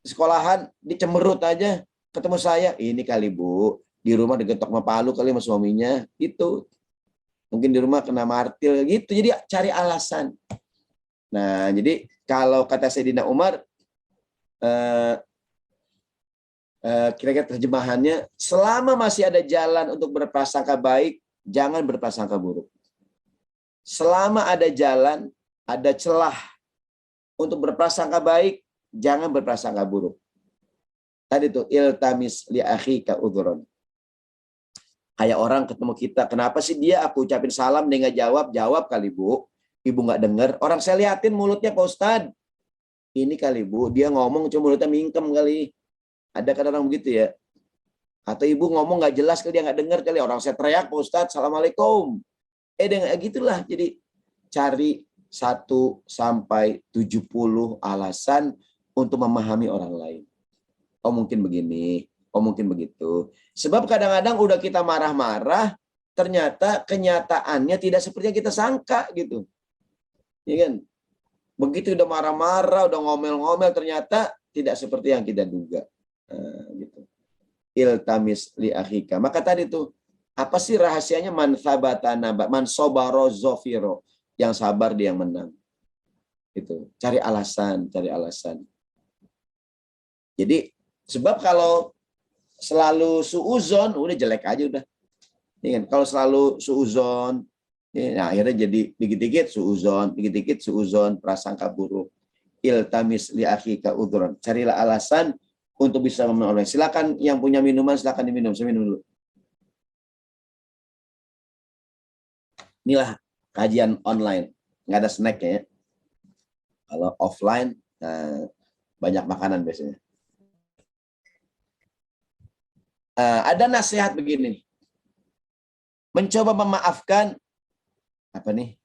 di sekolahan, dicemberut aja, ketemu saya, ini kali Bu, di rumah digetok sama palu kali sama suaminya, gitu. Mungkin di rumah kena martil, gitu. Jadi cari alasan. Nah, jadi kalau kata Sayyidina Umar, kira-kira terjemahannya, selama masih ada jalan untuk berprasangka baik, jangan berprasangka buruk. Selama ada jalan, ada celah untuk berprasangka baik, jangan berprasangka buruk. Tadi tuh iltamis li akhika udhron. Kayak orang ketemu kita, kenapa sih dia aku ucapin salam dia nggak jawab? Jawab kali Bu. Ibu nggak dengar. Orang saya liatin mulutnya Pak Ustadz. Ini kali Bu, dia ngomong cuma mulutnya mingkem kali. Ada kadang-kadang begitu ya. Atau ibu ngomong nggak jelas kali dia nggak dengar kali. Orang saya teriak Pak Ustadz, Assalamualaikum. Dengan gitulah. Jadi cari 1 sampai 70 alasan untuk memahami orang lain. Oh mungkin begini, oh mungkin begitu. Sebab kadang-kadang udah kita marah-marah, ternyata kenyataannya tidak seperti yang kita sangka gitu. Ya kan? Begitu udah marah-marah, udah ngomel-ngomel, ternyata tidak seperti yang kita duga. Gitu. Iltamis li akhika. Maka tadi tuh, apa sih rahasianya man thabatana, man sobaro zofiro. Yang sabar dia yang menang. Itu. Cari alasan, cari alasan. Jadi sebab kalau selalu suuzon, udah jelek aja udah. Ya kan? Kalau selalu suuzon, ya, akhirnya jadi dikit-dikit suuzon, prasangka buruk. Iltamis li akhika udhron. Carilah alasan untuk bisa memenuhi. Silakan yang punya minuman silakan diminum. Saya minum dulu. Inilah kajian online, nggak ada snack ya. Kalau offline banyak makanan biasanya. Ada nasihat begini, mencoba memaafkan apa nih?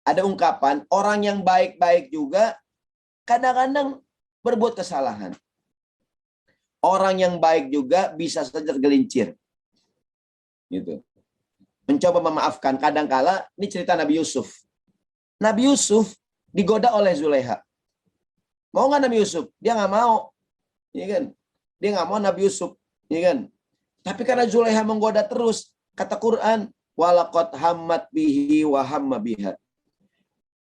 Ada ungkapan orang yang baik-baik juga kadang-kadang berbuat kesalahan. Orang yang baik juga bisa saja tergelincir. Gitu. Mencoba memaafkan. Kadangkala, ini cerita Nabi Yusuf. Nabi Yusuf digoda oleh Zulaiha. Mau nggak Nabi Yusuf? Dia nggak mau. Ya kan? Dia nggak mau Nabi Yusuf. Ya kan? Tapi karena Zulaiha menggoda terus, kata Quran, walaqad hammat bihi wa hamma biha.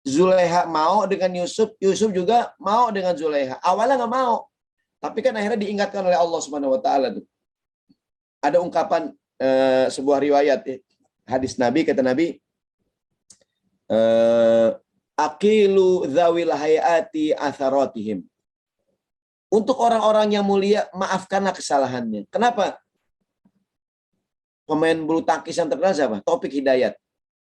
Zulaiha mau dengan Yusuf, Yusuf juga mau dengan Zulaiha. Awalnya nggak mau, tapi kan akhirnya diingatkan oleh Allah Subhanahu Wa Taala. Ada ungkapan sebuah riwayat hadis Nabi, kata Nabi, Aqilu dzawil hayati atharatihim. Untuk orang-orang yang mulia, maafkanlah kesalahannya. Kenapa? Pemain bulu tangkis yang terkenal siapa? Taufik Hidayat.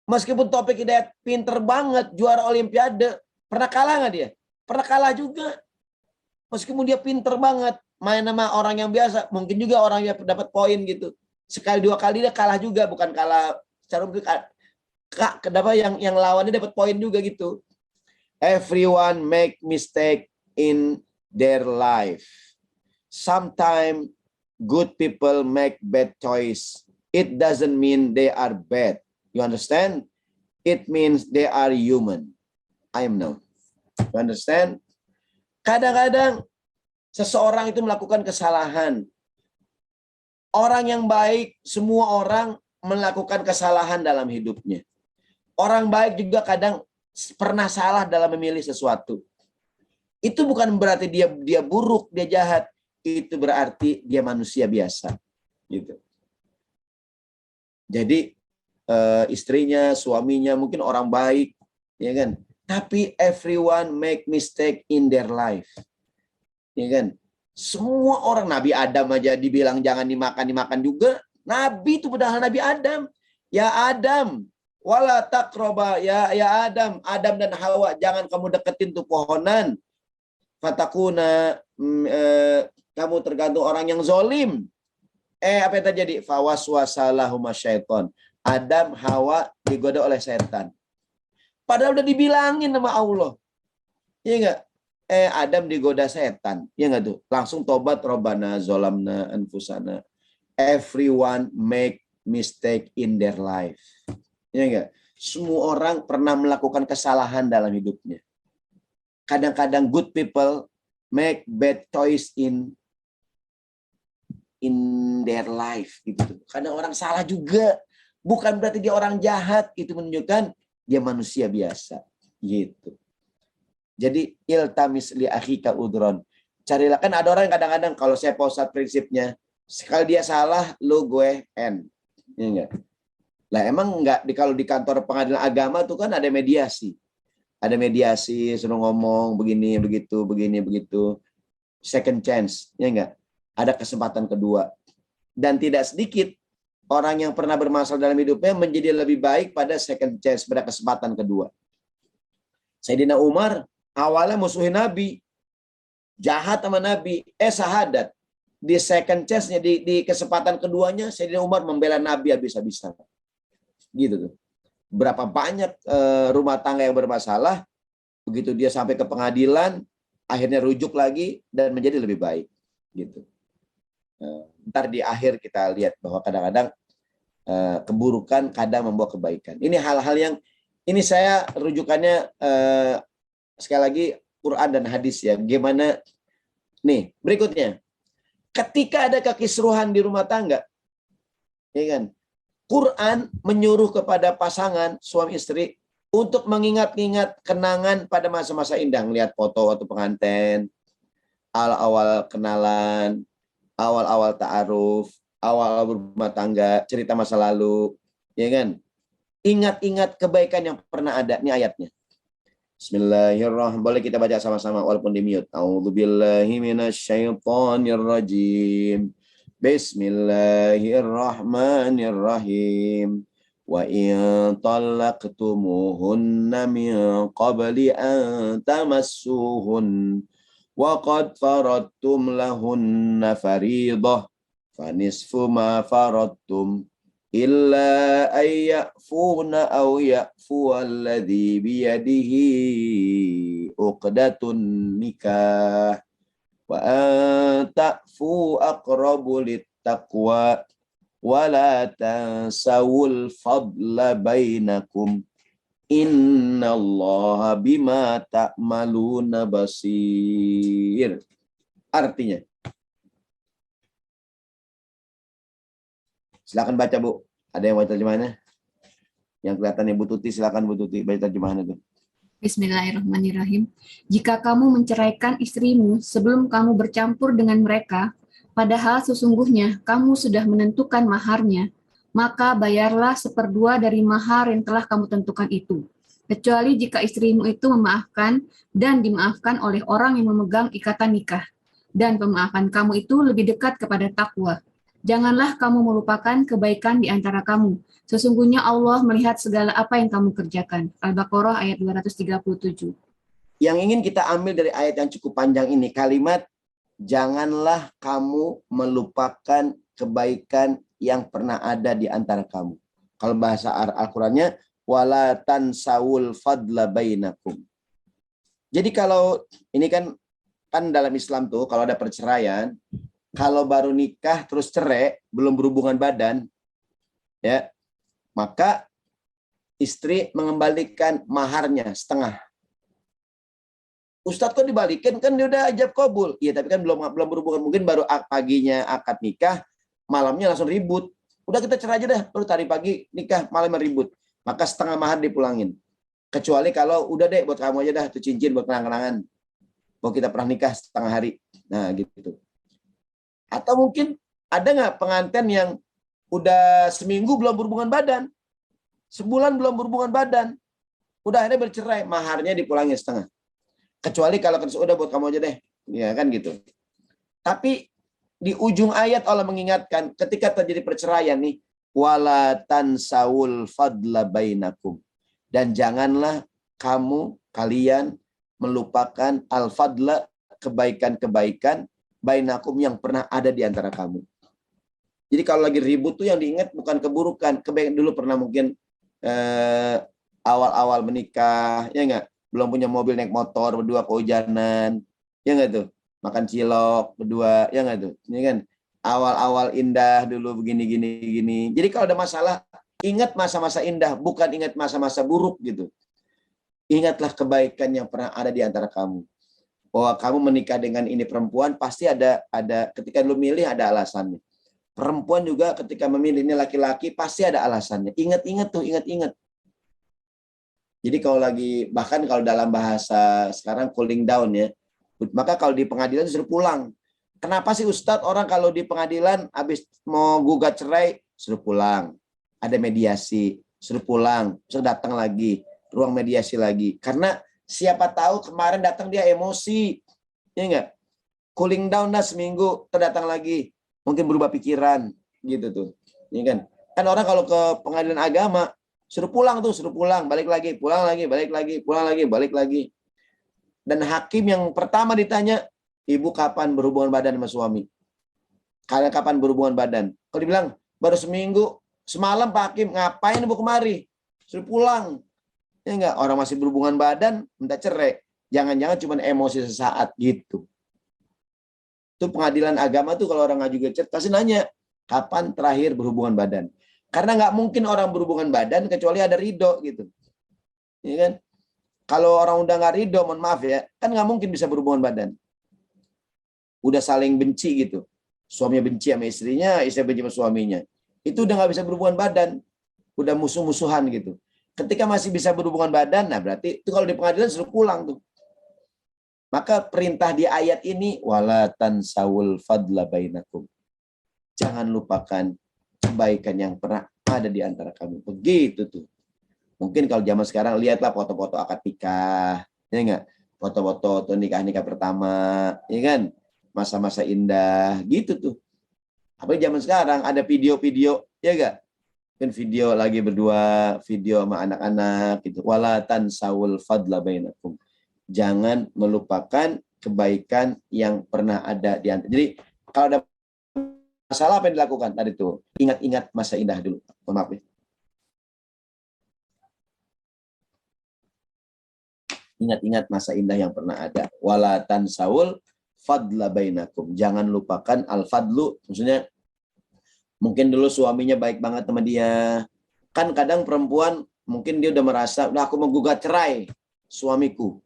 Meskipun Taufik Hidayat pinter banget, juara olimpiade, pernah kalah nggak dia? Pernah kalah juga. Meskipun dia pinter banget, main sama orang yang biasa, mungkin juga orang yang dapat poin gitu. Sekali dua kali dia kalah juga, bukan kalah secara kenapa yang lawannya dapat poin juga gitu. Everyone make mistake in their life. Sometimes good people make bad choice. It doesn't mean they are bad. You understand? It means they are human. I am now. You understand? Kadang-kadang seseorang itu melakukan kesalahan. Orang yang baik, semua orang melakukan kesalahan dalam hidupnya. Orang baik juga kadang pernah salah dalam memilih sesuatu. Itu bukan berarti dia buruk, dia jahat. Itu berarti dia manusia biasa. Gitu. Jadi istrinya, suaminya mungkin orang baik, ya kan? Tapi everyone make mistake in their life. Ya kan? Semua orang, Nabi Adam aja dibilang jangan dimakan juga. Nabi itu padahal Nabi Adam. Ya Adam, wala taqraba ya Adam, Adam dan Hawa, jangan kamu deketin tuh pohonan. Fatakuna kamu tergantung orang yang zolim. Apa yang terjadi? Fawaswasalahuma syaiton. Adam, Hawa digoda oleh setan. Padahal udah dibilangin sama Allah. Iya enggak? Adam digoda setan. Iya enggak tuh? Langsung tobat, Robbana zolamna anfusana. Everyone make mistake in their life. Iya enggak? Semua orang pernah melakukan kesalahan dalam hidupnya. Kadang-kadang good people make bad choice in their life gitu. Kadang orang salah juga. Bukan berarti dia orang jahat, itu menunjukkan dia manusia biasa gitu. Jadi iltamis li akhika udron. Carilah, kan ada orang yang kadang-kadang kalau saya posat prinsipnya, sekali dia salah lu gue end. Ya enggak? Lah emang enggak kalau di kantor pengadilan agama tuh kan ada mediasi. Ada mediasi, suruh ngomong begini begitu, begini begitu. Second chance, ya enggak? Ada kesempatan kedua. Dan tidak sedikit orang yang pernah bermasalah dalam hidupnya menjadi lebih baik pada second chance, pada kesempatan kedua. Sayyidina Umar awalnya musuhin Nabi, jahat sama Nabi, sahadat. Di second chance-nya, di kesempatan keduanya, Sayyidina Umar membela Nabi habis-habisan. Gitu tuh. Berapa banyak rumah tangga yang bermasalah, begitu dia sampai ke pengadilan, akhirnya rujuk lagi dan menjadi lebih baik. Gitu. Ntar di akhir kita lihat bahwa kadang-kadang keburukan kadang membawa kebaikan. Ini hal-hal yang ini saya rujukannya sekali lagi Quran dan hadis ya. Gimana nih berikutnya? Ketika ada kekisruhan di rumah tangga, ya kan? Quran menyuruh kepada pasangan suami istri untuk mengingat-ingat kenangan pada masa-masa indah, lihat foto waktu pengantin, awal-awal kenalan, awal-awal ta'aruf, awal-awal berumah tangga, cerita masa lalu, ya kan? Ingat-ingat kebaikan yang pernah ada. Ini ayatnya. Bismillahirrahmanirrahim. Boleh kita baca sama-sama walaupun di mute. A'udzubillahi minasyaitonirrajim. Bismillahirrahmanirrahim. Wa in talaqtumuhunna min qabli an tamassuhun wa qad faradtum lahunna fariidah fanisfu ma faradtum illa ay ya'funa aw ya'fu alladhi biyadihi uqdatun nikah wa an ta'fu aqrabu littaqwa wa la tansawul fadla bainakum innallaha bima ta'maluna basir. Artinya, silakan baca Bu. Ada yang baca terjemahannya? Yang kelihatan Ibu Tuti, silakan Bu Tuti baca terjemahannya tuh. Bismillahirrahmanirrahim. Jika kamu menceraikan istrimu sebelum kamu bercampur dengan mereka, padahal sesungguhnya kamu sudah menentukan maharnya, maka bayarlah 1/2 dari mahar yang telah kamu tentukan itu. kecuali jika istrimu itu memaafkan dan dimaafkan oleh orang yang memegang ikatan nikah, dan pemaafan kamu itu lebih dekat kepada takwa. Janganlah kamu melupakan kebaikan di antara kamu. Sesungguhnya Allah melihat segala apa yang kamu kerjakan. Al-Baqarah ayat 237. Yang ingin kita ambil dari ayat yang cukup panjang ini, kalimat janganlah kamu melupakan kebaikan yang pernah ada di antara kamu. Kalau bahasa Al-Qur'annya, wala tansawul fadla bainakum. Jadi kalau ini kan dalam Islam tuh kalau ada perceraian, kalau baru nikah terus cerai, belum berhubungan badan, ya, maka istri mengembalikan maharnya setengah. Ustadz kok dibalikin, kan dia udah ajab kabul. Iya, tapi kan belum berhubungan, mungkin baru paginya akad nikah, malamnya langsung ribut. Udah kita cerai aja dah, terus tadi pagi nikah, malamnya ribut. Maka setengah mahar dipulangin. Kecuali kalau udah deh buat kamu aja dah, tuh cincin buat kenang-kenangan. Bahwa kita pernah nikah setengah hari. Nah gitu. Atau mungkin ada nggak pengantin yang udah seminggu belum berhubungan badan, sebulan belum berhubungan badan, udah akhirnya bercerai, maharnya dipulangin setengah. Kecuali kalau udah buat kamu aja deh, ya kan gitu. Tapi di ujung ayat Allah mengingatkan ketika terjadi perceraian nih, wala tansawul fadla bainakum, dan janganlah kalian melupakan al-fadla, kebaikan-kebaikan bainakum yang pernah ada di antara kamu. Jadi kalau lagi ribut tuh yang diingat bukan keburukan, kebaikan dulu pernah mungkin awal-awal menikah, ya enggak? Belum punya mobil, naik motor berdua kehujanan, ya enggak tuh? Makan cilok berdua, ya enggak tuh? Ini kan awal-awal indah dulu begini. Jadi kalau ada masalah, ingat masa-masa indah, bukan ingat masa-masa buruk gitu. Ingatlah kebaikan yang pernah ada di antara kamu. Bahwa kamu menikah dengan ini perempuan, pasti ada ketika lu milih ada alasannya. Perempuan juga ketika memilih ini laki-laki, pasti ada alasannya. Ingat-ingat tuh, ingat-ingat. Jadi kalau lagi, bahkan kalau dalam bahasa sekarang cooling down ya, maka kalau di pengadilan disuruh pulang. Kenapa sih Ustadz orang kalau di pengadilan habis mau gugat cerai, suruh pulang. Ada mediasi, suruh pulang, suruh datang lagi, ruang mediasi lagi. Karena siapa tahu kemarin datang dia emosi, ya enggak? Cooling down dah seminggu, terdatang lagi, mungkin berubah pikiran, gitu tuh. Ya kan? Kan orang kalau ke pengadilan agama, suruh pulang, balik lagi, pulang lagi, balik lagi, pulang lagi, balik lagi. Dan hakim yang pertama ditanya, ibu kapan berhubungan badan sama suami? Kalian kapan berhubungan badan? Kalau dibilang, baru seminggu, semalam Pak Hakim, ngapain ibu kemari? Suruh pulang. Ya enggak, orang masih berhubungan badan, minta cerai. Jangan-jangan cuma emosi sesaat gitu. Itu pengadilan agama tuh kalau orang ngaju gecet, pasti nanya, kapan terakhir berhubungan badan? Karena nggak mungkin orang berhubungan badan kecuali ada ridho gitu. Ya kan? Kalau orang udah nggak ridho, mohon maaf ya, kan nggak mungkin bisa berhubungan badan. Udah saling benci gitu. Suaminya benci sama istrinya, istri benci sama suaminya. Itu udah nggak bisa berhubungan badan. Udah musuh-musuhan gitu. Ketika masih bisa berhubungan badan, nah berarti itu kalau di pengadilan suruh pulang tuh. Maka perintah di ayat ini, wala tansawul fadla bainakum. Jangan lupakan kebaikan yang pernah ada di antara kamu. Begitu tuh. Mungkin kalau zaman sekarang lihatlah foto-foto akad nikah, ya enggak? Foto-foto nikah pertama, ya kan? Masa-masa indah, gitu tuh. Apalagi zaman sekarang ada video-video, ya enggak? Kan video lagi berdua, video sama anak-anak gitu. Wala tansawul fadla bainakum. Jangan melupakan kebaikan yang pernah ada di antara. Jadi kalau ada masalah apa yang dilakukan tadi tuh? Ingat-ingat masa indah dulu. Maaf ya. Ingat-ingat masa indah yang pernah ada. Wala tansawul fadla bainakum. Jangan lupakan al-fadlu. Maksudnya mungkin dulu suaminya baik banget sama dia. Kan kadang perempuan mungkin dia udah merasa, udah aku mau gugat cerai suamiku.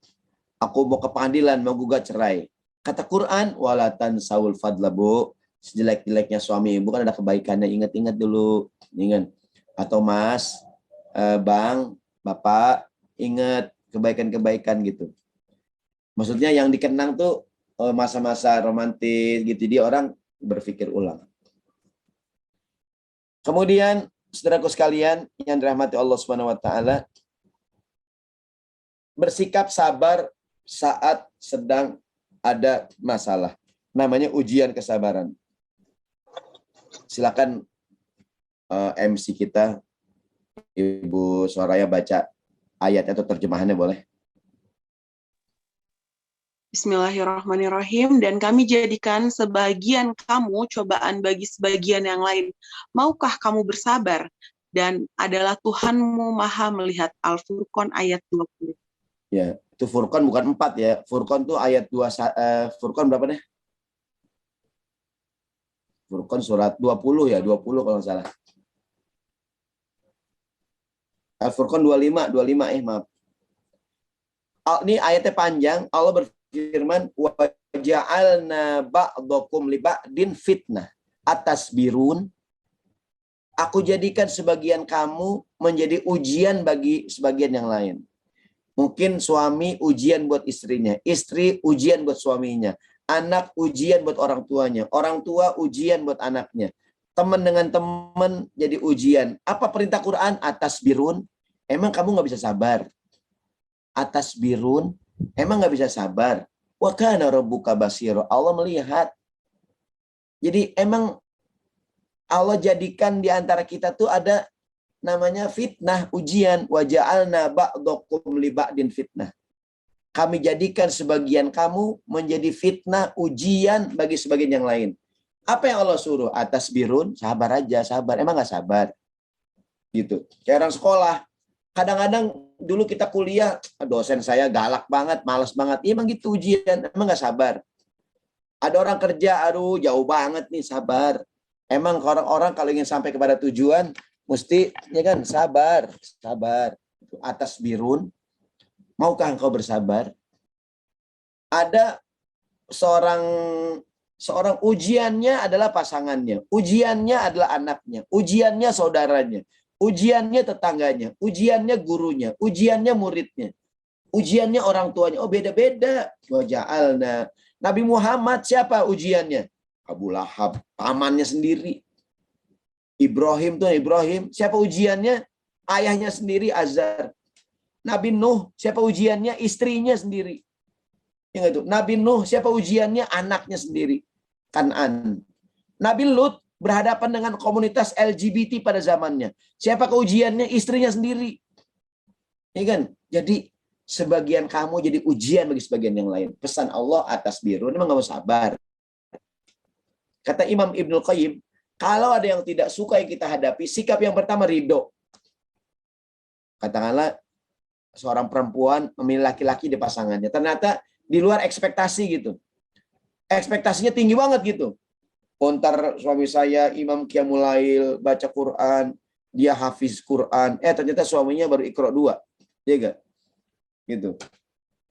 Aku mau ke pengadilan mau gugat cerai. Kata Quran, wala tansawul fadla bu. Sejelek-jeleknya suami, bukan ada kebaikannya, ingat-ingat dulu. Ingat. Atau Mas, Bang, Bapak, ingat kebaikan-kebaikan gitu. Maksudnya yang dikenang tuh masa-masa romantis gitu, dia orang berpikir ulang. Kemudian, saudaraku sekalian yang dirahmati Allah Subhanahu wa taala, bersikap sabar saat sedang ada masalah. Namanya ujian kesabaran. Silakan MC kita, Ibu Soraya, baca ayat atau terjemahannya boleh. Bismillahirrahmanirrahim. Dan kami jadikan sebagian kamu cobaan bagi sebagian yang lain. Maukah kamu bersabar? Dan adalah Tuhanmu maha melihat. Al-Furqan ayat 20. Ya, itu Furqan bukan 4 ya. Furqan tuh ayat 2, Furqan berapa nih? Furqan surat 20 ya, 20 kalau nggak salah. Al-Furqan 25 maaf. Ini ayatnya panjang. Allah berfirman, wa ja'alna ba'dakum li ba'din fitnah atasbirun. Aku jadikan sebagian kamu menjadi ujian bagi sebagian yang lain. Mungkin suami ujian buat istrinya, istri ujian buat suaminya, anak ujian buat orang tuanya, orang tua ujian buat anaknya, teman dengan teman jadi ujian. Apa perintah Quran? Atasbirun. Emang kamu nggak bisa sabar? Atasbirun. Emang nggak bisa sabar? Wa kana rabbuka basira. Allah melihat. Jadi emang Allah jadikan di antara kita tuh ada namanya fitnah, ujian. Wa ja'alna ba'dakum li ba'din fitnah. Kami jadikan sebagian kamu menjadi fitnah, ujian bagi sebagian yang lain. Apa yang Allah suruh? Atasbirun, sabar aja, sabar. Emang nggak sabar? Gitu. Kayak orang sekolah. Kadang-kadang dulu kita kuliah, dosen saya galak banget, malas banget. Iya, emang gitu ujian, emang nggak sabar. Ada orang kerja, aduh jauh banget nih, sabar. Emang orang-orang kalau ingin sampai kepada tujuan, mesti ya kan sabar. Atas birun, maukah engkau bersabar? Ada seorang ujiannya adalah pasangannya, ujiannya adalah anaknya, ujiannya saudaranya, ujiannya tetangganya, ujiannya gurunya, ujiannya muridnya, ujiannya orang tuanya. Oh, beda-beda. Waja'alna. Nabi Muhammad siapa ujiannya? Abu Lahab, pamannya sendiri. Ibrahim, siapa ujiannya? Ayahnya sendiri, Azar. Nabi Nuh, siapa ujiannya? Istrinya sendiri. Yang itu. Nabi Nuh, siapa ujiannya? Anaknya sendiri, Kan'an. Nabi Lut berhadapan dengan komunitas LGBT pada zamannya. Siapa ujiannya? Istrinya sendiri. Ya kan? Jadi sebagian kamu jadi ujian bagi sebagian yang lain. Pesan Allah atas biru, memang kamu sabar. Kata Imam Ibnul Qayyim, kalau ada yang tidak suka yang kita hadapi, sikap yang pertama ridho. Katakanlah seorang perempuan memilih laki-laki di pasangannya. Ternyata di luar ekspektasi gitu. Ekspektasinya tinggi banget gitu. Ntar suami saya imam qiyamul lail, baca Quran, dia hafiz Quran. Ternyata suaminya baru Iqra 2. Ya enggak? Gitu.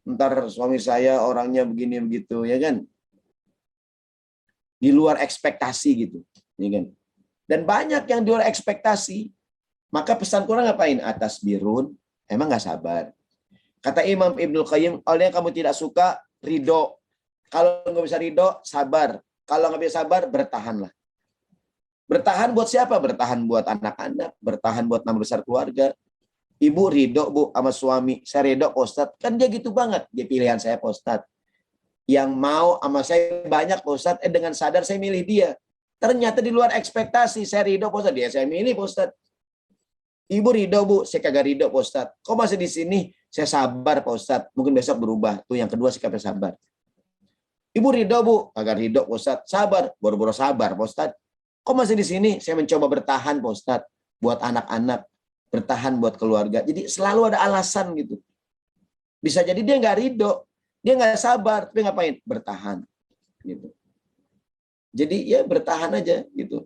Ntar suami saya orangnya begini begitu, ya kan? Di luar ekspektasi gitu, ya kan? Dan banyak yang di luar ekspektasi. Maka pesan Quran ngapain? Atas birun, emang nggak sabar. Kata Imam Ibnul Qayyim, oleh yang kamu tidak suka, ridho. Kalau nggak bisa ridho, sabar. Kalau nggak bisa sabar, bertahanlah. Bertahan buat siapa? Bertahan buat anak-anak, bertahan buat nama besar keluarga. Ibu ridho, Bu, sama suami. Saya ridho, Pak Ustadz. Kan dia gitu banget. Dia pilihan saya, Pak Ustadz. Yang mau sama saya banyak, Pak Ustadz. Dengan sadar saya milih dia. Ternyata di luar ekspektasi. Saya ridho, Pak Ustadz. Dia saya milih, Pak Ustadz. Ibu ridho, Bu. Saya kagak ridho, Pak Ustadz. Kok masih di sini? Saya sabar, Pak Ustadz. Mungkin besok berubah. Tuh yang kedua sikapnya sabar. Ibu ridho, Bu. Kagak ridho, Pak Ustadz. Sabar. Boro-boro sabar, Pak Ustadz. Kok masih di sini? Saya mencoba bertahan, Pak Ustadz. Buat anak-anak. Bertahan buat keluarga. Jadi selalu ada alasan gitu. Bisa jadi dia nggak ridho, dia nggak sabar, tapi ngapain? Bertahan. Gitu. Jadi ya bertahan aja gitu.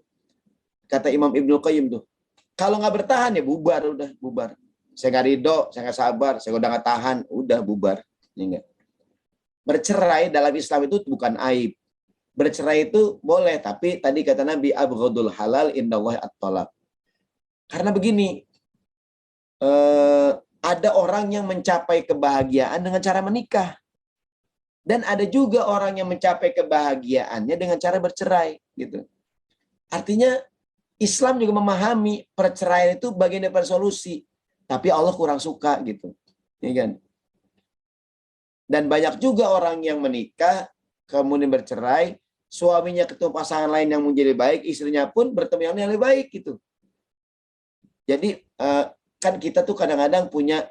Kata Imam Ibnul Qayyim tuh, kalau nggak bertahan ya bubar, udah bubar. Saya nggak ridho, saya nggak sabar, saya udah nggak tahan, udah bubar. Ya, bercerai dalam Islam itu bukan aib. Bercerai itu boleh, tapi tadi kata Nabi abghadul halal indallahi at-talaq. Karena begini. Ada orang yang mencapai kebahagiaan dengan cara menikah. Dan ada juga orang yang mencapai kebahagiaannya dengan cara bercerai. Gitu. Artinya Islam juga memahami perceraian itu bagian dari solusi. Tapi Allah kurang suka gitu. Ya kan? Dan banyak juga orang yang menikah, kemudian bercerai, suaminya ketemu pasangan lain yang menjadi baik, istrinya pun bertemu yang lebih baik gitu. Jadi kan kita tuh kadang-kadang punya,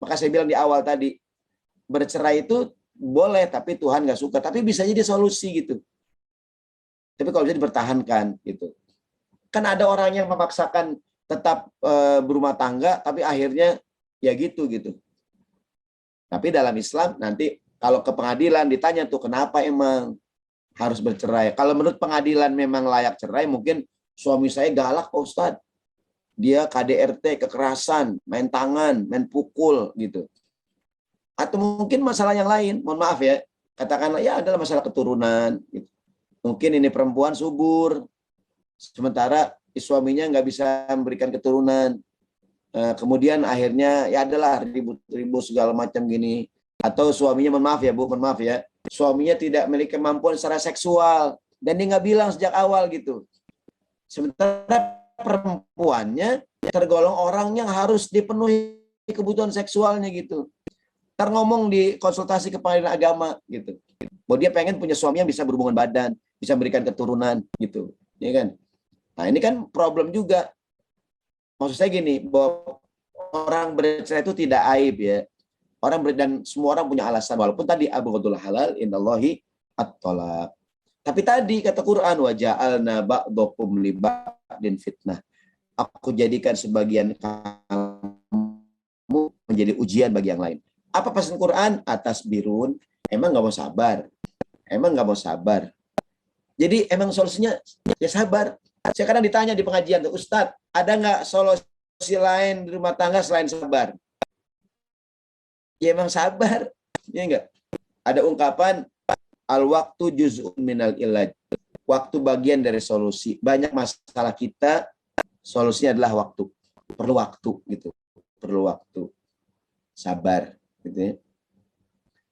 maka saya bilang di awal tadi, bercerai itu boleh, tapi Tuhan nggak suka. Tapi bisa jadi solusi gitu. Tapi kalau bisa dipertahankan gitu. Kan ada orang yang memaksakan tetap berumah tangga, tapi akhirnya ya gitu. Tapi dalam Islam nanti kalau ke pengadilan ditanya tuh kenapa emang harus bercerai. Kalau menurut pengadilan memang layak cerai, mungkin suami saya galak Pak Ustadz. Dia KDRT, kekerasan, main tangan, main pukul gitu. Atau mungkin masalah yang lain, mohon maaf ya, katakanlah ya adalah masalah keturunan. Gitu. Mungkin ini perempuan subur, sementara suaminya nggak bisa memberikan keturunan. Kemudian akhirnya ya adalah ribut-ribut segala macam gini. Atau suaminya, mohon maaf ya Bu, mohon maaf ya, suaminya tidak memiliki kemampuan secara seksual dan dia nggak bilang sejak awal gitu. Sementara perempuannya tergolong orang yang harus dipenuhi kebutuhan seksualnya gitu. Ntar ngomong di konsultasi ke pengadilan agama gitu, bahwa dia pengen punya suami yang bisa berhubungan badan, bisa memberikan keturunan gitu, ya kan? Nah ini kan problem juga. Maksud saya gini, bahwa orang bercerai itu tidak aib ya. Dan semua orang punya alasan, walaupun tadi abghadul halal indallahi at-thalaq. Tapi tadi kata Quran, wa ja'alna ba'dakum li ba'din fitnah. Aku jadikan sebagian kamu menjadi ujian bagi yang lain. Apa pesan Quran? Atas birun, emang nggak mau sabar. Emang nggak mau sabar. Jadi emang solusinya ya sabar. Saya kadang ditanya di pengajian tuh, Ustadz, ada nggak solusi lain di rumah tangga selain sabar? Ya emang sabar, ya enggak. Ada ungkapan al-waktu juz'un minal ilaj. Waktu bagian dari solusi. Banyak masalah kita, solusinya adalah waktu. Perlu waktu gitu. Perlu waktu. Sabar gitu ya.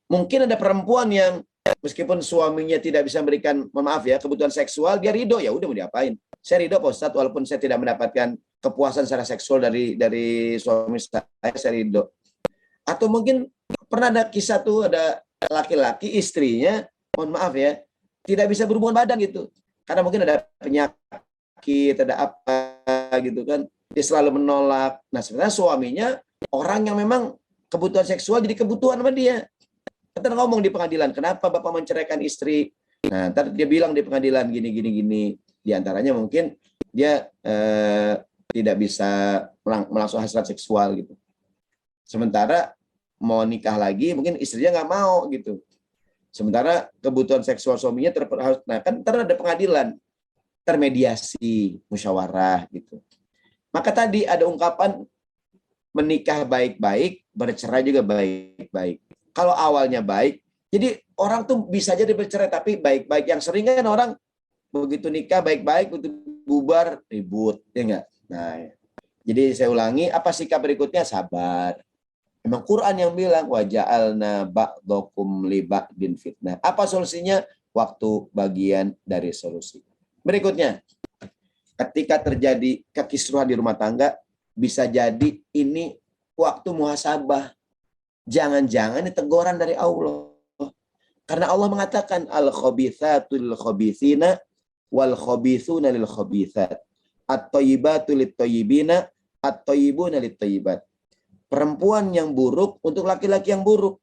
Mungkin ada perempuan yang meskipun suaminya tidak bisa memberikan, maaf ya, kebutuhan seksual, dia ridho, ya udah mau diapain. Saya ridho Pak Ustadz, walaupun saya tidak mendapatkan kepuasan secara seksual dari suami saya ridho. Atau mungkin pernah ada kisah tuh, ada laki-laki istrinya, mohon maaf ya, tidak bisa berhubungan badan gitu. Karena mungkin ada penyakit, ada apa gitu kan. Dia selalu menolak. Nah sebenarnya suaminya orang yang memang kebutuhan seksual jadi kebutuhan sama dia. Kita ngomong di pengadilan, kenapa Bapak menceraikan istri? Nah ntar dia bilang di pengadilan gini. Di antaranya mungkin dia tidak bisa melangsung hasrat seksual gitu. Sementara mau nikah lagi, mungkin istrinya nggak mau gitu. Sementara kebutuhan seksual suaminya nah kan ada pengadilan, termediasi, musyawarah gitu. Maka tadi ada ungkapan menikah baik-baik, bercerai juga baik-baik. Kalau awalnya baik, jadi orang tuh bisa jadi bercerai tapi baik-baik. Yang sering kan orang begitu nikah baik-baik, begitu bubar ribut, ya enggak? Nah, jadi saya ulangi, apa sikap berikutnya? Sabar. Memang Quran yang bilang wa ja'alna ba'dakum li ba'din fitnah. Apa solusinya? Waktu bagian dari solusi. Berikutnya, ketika terjadi kekisruhan di rumah tangga, bisa jadi ini waktu muhasabah. Jangan-jangan ini teguran dari Allah. Karena Allah mengatakan al-khabithatu lil-khabithina wal-khabithuna lil-khabithat. At-thayyibatu lit-thayyibina, at-thayyibuna lit-thayyibat. Perempuan yang buruk untuk laki-laki yang buruk.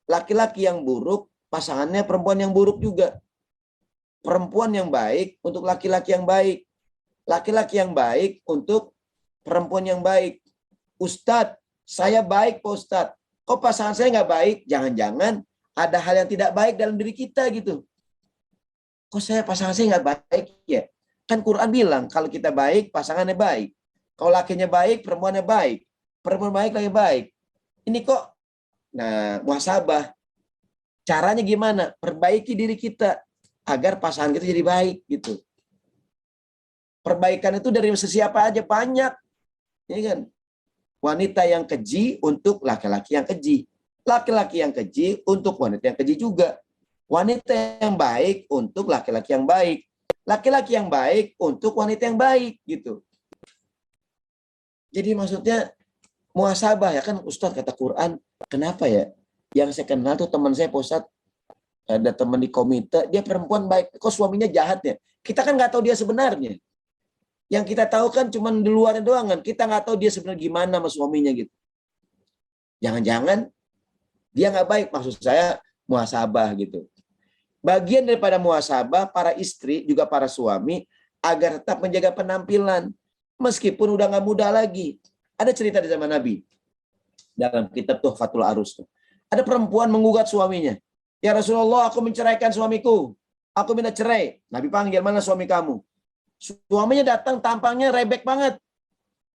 Laki-laki yang buruk, pasangannya perempuan yang buruk juga. Perempuan yang baik untuk laki-laki yang baik. Laki-laki yang baik untuk perempuan yang baik. Ustadz, saya baik Pak Ustadz. Kok pasangan saya nggak baik? Jangan-jangan ada hal yang tidak baik dalam diri kita gitu. Kok pasangan saya nggak baik ya? Kan Quran bilang kalau kita baik, pasangannya baik. Kalau lakinya baik, perempuannya baik. Perempuan baik lagi baik. Ini kok, nah muhasabah. Caranya gimana? Perbaiki diri kita agar pasangan kita jadi baik gitu. Perbaikan itu dari siapa aja banyak, ya kan? Wanita yang keji untuk laki-laki yang keji. Laki-laki yang keji untuk wanita yang keji juga. Wanita yang baik untuk laki-laki yang baik. Laki-laki yang baik untuk wanita yang baik gitu. Jadi maksudnya muhasabah ya kan Ustadz, kata Quran, kenapa ya? Yang saya kenal tuh teman saya Pak Ustadz, ada teman di komite, dia perempuan baik, kok suaminya jahat ya? Kita kan nggak tahu dia sebenarnya. Yang kita tahu kan cuma di luarnya doang kan. Kita nggak tahu dia sebenarnya gimana sama suaminya gitu. Jangan-jangan dia nggak baik, maksud saya muhasabah gitu. Bagian daripada muhasabah para istri juga para suami agar tetap menjaga penampilan meskipun udah nggak muda lagi. Ada cerita di zaman Nabi dalam kitab Tuhfatul Arus. Ada perempuan menggugat suaminya. Ya Rasulullah, aku menceraikan suamiku. Aku minta cerai. Nabi panggil, mana suami kamu? Suaminya datang, tampangnya rebek banget.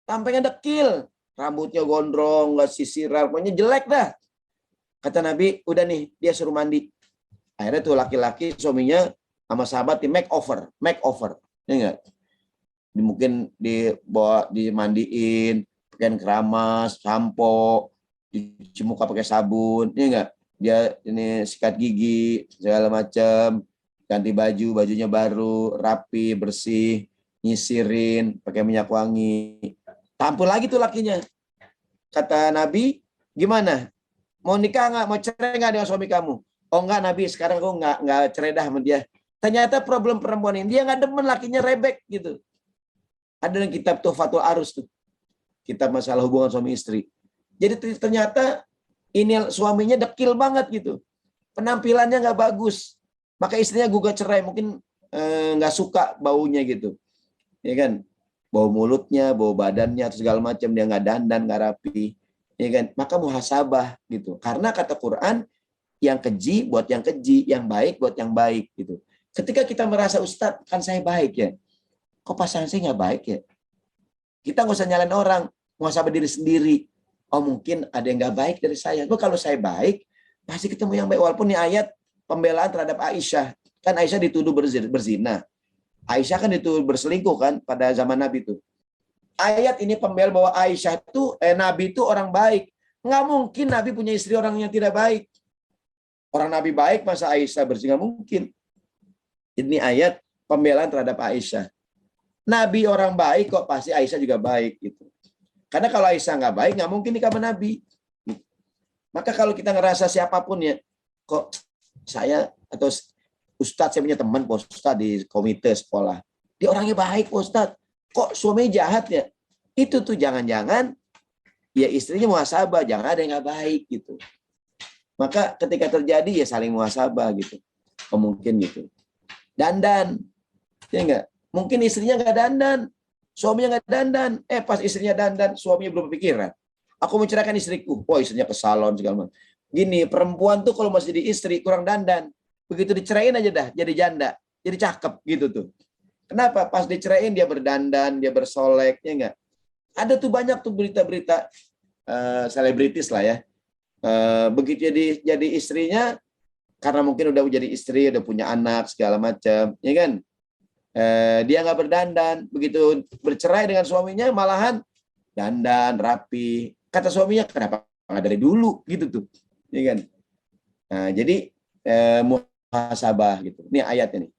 Tampangnya dekil. Rambutnya gondrong, nggak sisiran. Pokoknya jelek dah. Kata Nabi, udah nih, dia suruh mandi. Akhirnya tuh laki-laki suaminya sama sahabat di make over. Ya enggak? Mungkin dibawa, dimandiin, pakaian keramas, sampo, dicuci muka pakai sabun, ya enggak? Dia ini sikat gigi, segala macam, ganti baju, bajunya baru, rapi, bersih, nyisirin, pakai minyak wangi. Tampil lagi tuh lakinya. Kata Nabi, gimana? Mau nikah nggak? Mau cerai nggak dengan suami kamu? Oh enggak Nabi, sekarang aku nggak cerai dah sama dia. Ternyata problem perempuan ini, dia nggak demen lakinya rebek gitu. Ada dalam kitab Tuhfatul Arus tuh. Kitab masalah hubungan suami istri. Jadi ternyata ini suaminya dekil banget gitu. Penampilannya nggak bagus. Maka istrinya gugat cerai. Mungkin nggak suka baunya gitu. Ya kan? Bau mulutnya, bau badannya, atau segala macam. Dia nggak dandan, nggak rapi. Ya kan? Maka muhasabah gitu. Karena kata Quran, yang keji buat yang keji, yang baik buat yang baik gitu. Ketika kita merasa Ustadz, kan saya baik ya. Kok pasangan saya nggak baik ya? Kita nggak usah nyalain orang, muhasabah diri sendiri. Oh mungkin ada yang nggak baik dari saya. Tapi kalau saya baik, pasti ketemu yang baik. Walaupun ini ayat pembelaan terhadap Aisyah. Kan Aisyah dituduh berzina. Aisyah kan dituduh berselingkuh kan pada zaman Nabi itu. Ayat ini pembela bahwa Aisyah itu, Nabi itu orang baik. Nggak mungkin Nabi punya istri orang yang tidak baik. Orang Nabi baik, masa Aisyah berzina? Nggak mungkin. Ini ayat pembelaan terhadap Aisyah. Nabi orang baik kok, pasti Aisyah juga baik gitu. Karena kalau Aisyah nggak baik, nggak mungkin nikah sama Nabi. Maka kalau kita ngerasa siapapun ya, kok saya atau Ustadz, saya punya teman Pak Ustadz di komite sekolah, dia orangnya baik Pak Ustadz, kok suaminya jahat ya? Itu tuh jangan-jangan ya istrinya muhasabah, jangan ada yang nggak baik gitu. Maka ketika terjadi ya saling muhasabah gitu. Oh, mungkin gitu. Dandan, ya enggak? Mungkin istrinya nggak dandan, suaminya nggak dandan. Pas istrinya dandan, suaminya belum berpikiran. Aku menceraikan istriku. Oh, istrinya ke salon segala macam. Gini, perempuan tuh kalau masih jadi istri kurang dandan, begitu diceraiin aja dah, jadi janda, jadi cakep gitu tuh. Kenapa? Pas diceraiin dia berdandan, dia bersolek, ya enggak? Ada tuh banyak tuh berita-berita selebritis lah ya. Begitu jadi istrinya, karena mungkin udah jadi istri, udah punya anak segala macam, ya kan? Dia nggak berdandan, begitu bercerai dengan suaminya malahan dandan rapi. Kata suaminya, kenapa nggak dari dulu gitu tuh, ya kan? Nah, jadi muhasabah gitu. Ini ayatnya nih.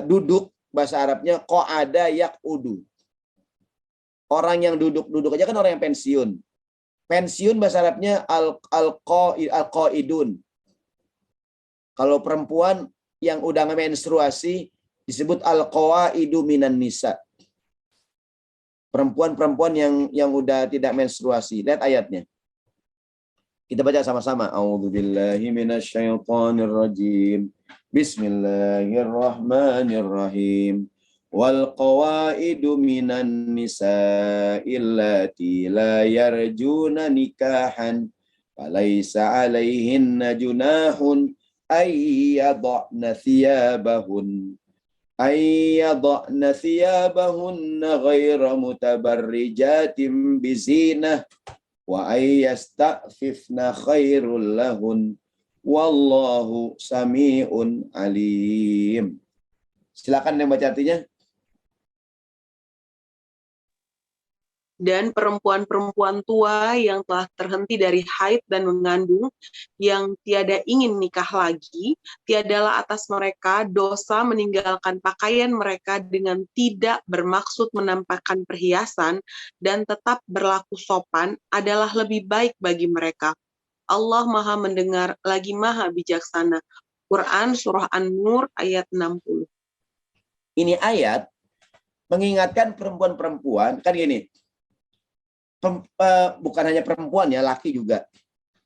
Duduk bahasa Arabnya qa'ada yaq'udu. Orang yang duduk aja kan orang yang pensiun. Pensiun bahasa Arabnya al-qaidun. Kalau perempuan yang udah menstruasi disebut al-qawaidu minan nisa. Perempuan-perempuan yang udah tidak menstruasi. Lihat ayatnya. Kita baca sama-sama. A'udzubillahi minasyaitonirrajim. Bismillahirrahmanirrahim. Wal qawaidu minan nisa'i allati la yarjuna nikahan falaysa 'alaihinna junahun ayyadna thiyabahunna ghayra mutabarrijatin bizinah wa ayyasta'fifna khairul lahun wallahu sami'un alim. Silakan yang baca artinya. dan perempuan-perempuan tua yang telah terhenti dari haid dan mengandung, yang tiada ingin nikah lagi, tiadalah atas mereka dosa meninggalkan pakaian mereka dengan tidak bermaksud menampakkan perhiasan dan tetap berlaku sopan adalah lebih baik bagi mereka. Allah Maha Mendengar lagi Maha Bijaksana. Quran Surah An-Nur ayat 60. Ini ayat mengingatkan perempuan-perempuan, kan gini, bukan hanya perempuan ya, laki juga.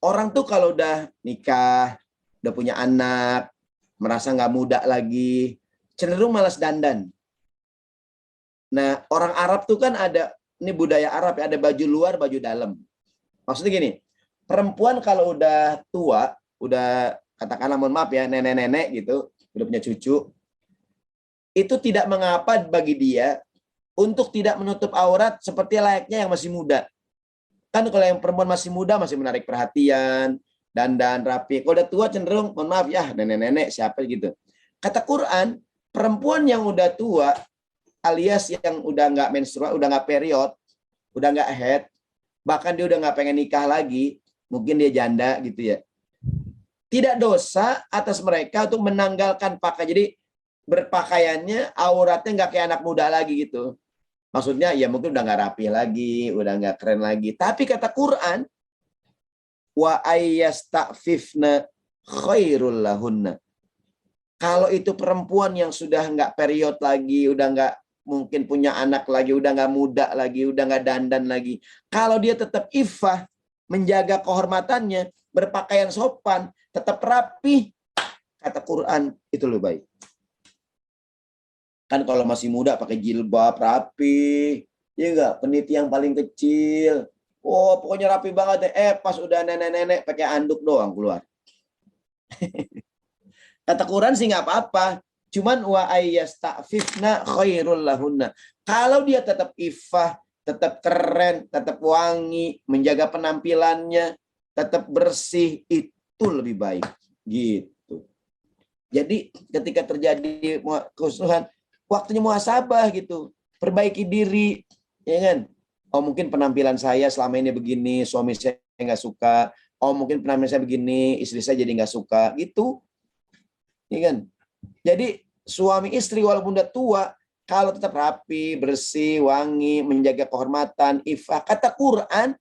Orang tuh kalau udah nikah, udah punya anak, merasa nggak muda lagi, cenderung malas dandan. Nah, orang Arab tuh kan ada, ini budaya Arab ya, ada baju luar, baju dalam. Maksudnya gini, perempuan kalau udah tua, udah katakanlah mohon maaf ya, nenek-nenek gitu, udah punya cucu, itu tidak mengapa bagi dia untuk tidak menutup aurat seperti layaknya yang masih muda. Kan kalau yang perempuan masih muda masih menarik perhatian, dandan rapi. Kalau udah tua cenderung, mohon maaf ya, nenek-nenek siapa gitu. Kata Quran, perempuan yang udah tua alias yang udah nggak menstrual, udah nggak period, udah nggak head, bahkan dia udah nggak pengen nikah lagi, mungkin dia janda gitu ya. Tidak dosa atas mereka untuk menanggalkan pakaian. Jadi berpakaiannya auratnya nggak kayak anak muda lagi gitu. Maksudnya ya mungkin udah nggak rapi lagi, udah nggak keren lagi. Tapi kata Quran, wa ayyasta'fifna khairul lahunna. Kalau itu perempuan yang sudah nggak period lagi, udah nggak mungkin punya anak lagi, udah nggak muda lagi, udah nggak dandan lagi. Kalau dia tetap iffah, menjaga kehormatannya, berpakaian sopan, tetap rapi, kata Quran itu lebih baik. Kan kalau masih muda pakai jilbab rapi, ya enggak, peniti yang paling kecil. Oh, pokoknya rapi banget deh. Pas udah nenek-nenek pakai anduk doang keluar. Kata Quran sih nggak apa-apa. Cuman wa ayyasta'fifna khairul lahunna. Kalau dia tetap iffah, tetap keren, tetap wangi, menjaga penampilannya, tetap bersih, itu lebih baik. Gitu. Jadi ketika terjadi kerusuhan, waktunya muhasabah gitu, perbaiki diri, ya kan? Oh mungkin penampilan saya selama ini begini, suami saya nggak suka. Oh mungkin penampilan saya begini, istri saya jadi nggak suka, gitu, ya kan? Jadi suami istri walaupun udah tua, kalau tetap rapi, bersih, wangi, menjaga kehormatan, iffah, kata Quran,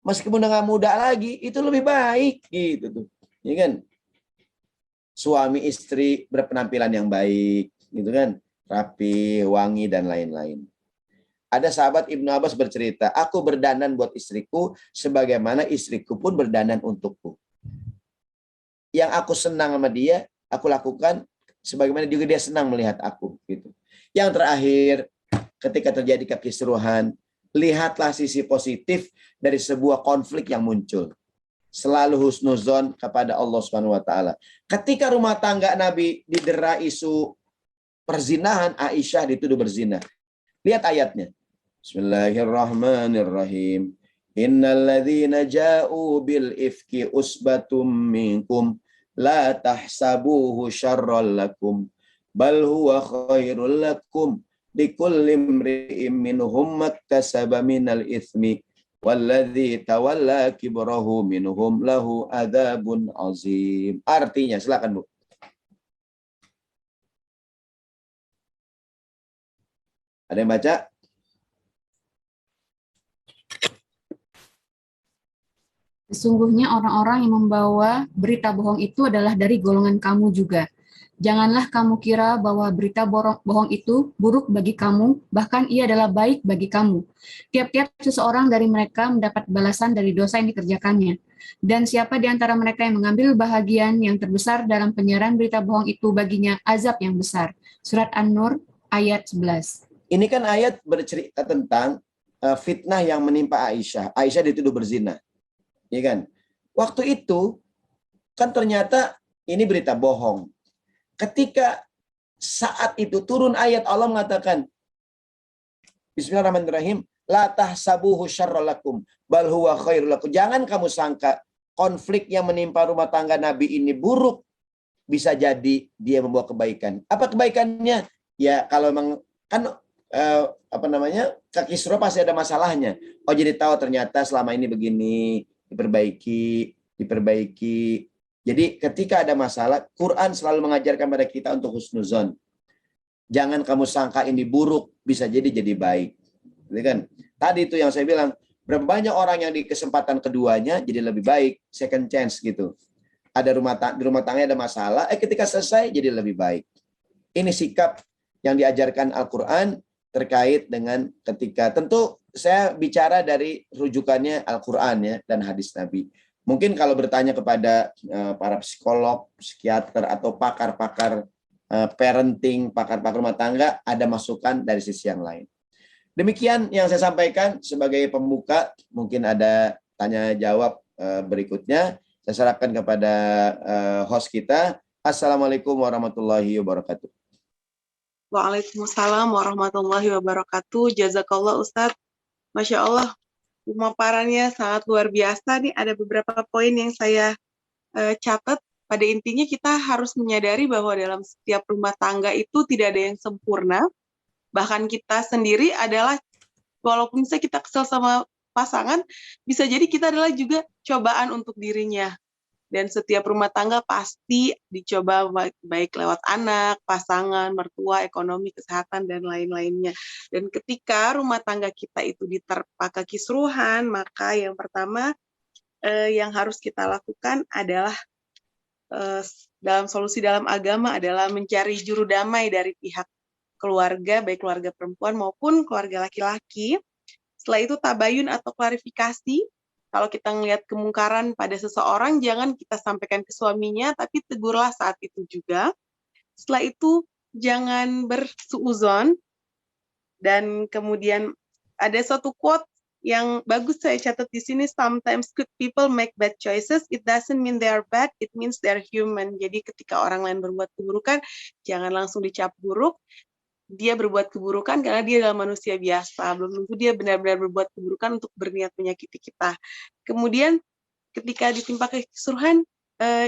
meskipun udah nggak muda lagi, itu lebih baik, gitu tuh, ya kan? Suami istri berpenampilan yang baik, gitu kan? Rapi, wangi, dan lain-lain. Ada sahabat Ibnu Abbas bercerita, aku berdandan buat istriku sebagaimana istriku pun berdandan untukku. Yang aku senang sama dia, aku lakukan sebagaimana juga dia senang melihat aku. Gitu. Yang terakhir, ketika terjadi kekisruhan, lihatlah sisi positif dari sebuah konflik yang muncul. Selalu husnuzon kepada Allah SWT. Ketika rumah tangga Nabi didera isu perzinahan, Aisyah dituduh berzina. Lihat ayatnya. Bismillahirrahmanirrahim. Innalladzina ja'u bil ifki usbatum minkum la tahsabuhu syarral lakum bal huwa khairul lakum likulli imri'in minhum maktasaba minal itsmi walladzi tawalla kibrahu minhum lahu adzabun azim. Artinya, silakan Bu. Ada yang baca? Sesungguhnya orang-orang yang membawa berita bohong itu adalah dari golongan kamu juga. Janganlah kamu kira bahwa berita bohong itu buruk bagi kamu, bahkan ia adalah baik bagi kamu. Tiap-tiap seseorang dari mereka mendapat balasan dari dosa yang dikerjakannya. Dan siapa di antara mereka yang mengambil bahagian yang terbesar dalam penyiaran berita bohong itu baginya azab yang besar. Surat An-Nur ayat 11. Ini kan ayat bercerita tentang fitnah yang menimpa Aisyah. Aisyah dituduh berzina. Ya kan? Waktu itu kan ternyata ini berita bohong. Ketika saat itu turun ayat Allah mengatakan Bismillahirrahmanirrahim, la tahsabuhu syarral lakum bal huwa khairul lakum. Jangan kamu sangka konflik yang menimpa rumah tangga Nabi ini buruk, bisa jadi dia membawa kebaikan. Apa kebaikannya? Ya kalau memang kan apa namanya, kisruh pasti ada masalahnya. Oh, jadi tahu ternyata selama ini begini, diperbaiki. Jadi ketika ada masalah, Quran selalu mengajarkan pada kita untuk husnuzon. Jangan kamu sangka ini buruk, bisa jadi baik. Gitu kan? Tadi itu yang saya bilang, berapa banyak orang yang di kesempatan keduanya jadi lebih baik, second chance gitu. Ada di rumah tangga ada masalah, ketika selesai jadi lebih baik. Ini sikap yang diajarkan Al-Quran terkait dengan ketika, tentu saya bicara dari rujukannya Al-Quran ya dan hadis Nabi. Mungkin kalau bertanya kepada para psikolog, psikiater atau pakar-pakar parenting, pakar-pakar rumah tangga, ada masukan dari sisi yang lain. Demikian yang saya sampaikan sebagai pembuka. Mungkin ada tanya jawab berikutnya. Saya serahkan kepada host kita. Assalamualaikum warahmatullahi wabarakatuh. Waalaikumsalam warahmatullahi wabarakatuh. Jazakallah Ustadz. Masya Allah, pemaparannya sangat luar biasa. Nih ada beberapa poin yang saya catat. Pada intinya kita harus menyadari bahwa dalam setiap rumah tangga itu tidak ada yang sempurna. Bahkan kita sendiri adalah, walaupun misalnya kita kesel sama pasangan, bisa jadi kita adalah juga cobaan untuk dirinya. Dan setiap rumah tangga pasti dicoba baik lewat anak, pasangan, mertua, ekonomi, kesehatan, dan lain-lainnya. Dan ketika rumah tangga kita itu diterpa kekisruhan, maka yang pertama yang harus kita lakukan adalah dalam solusi dalam agama adalah mencari juru damai dari pihak keluarga, baik keluarga perempuan maupun keluarga laki-laki. Setelah itu tabayun atau klarifikasi. Kalau kita melihat kemungkaran pada seseorang, jangan kita sampaikan ke suaminya, tapi tegurlah saat itu juga. Setelah itu, jangan bersuuzon. Dan kemudian ada suatu quote yang bagus saya catat di sini, sometimes good people make bad choices, it doesn't mean they are bad, it means they're human. Jadi ketika orang lain berbuat keburukan, jangan langsung dicap buruk. Dia berbuat keburukan karena dia adalah manusia biasa. Belum tentu dia benar-benar berbuat keburukan untuk berniat menyakiti kita. Kemudian ketika ditimpa kekisruhan,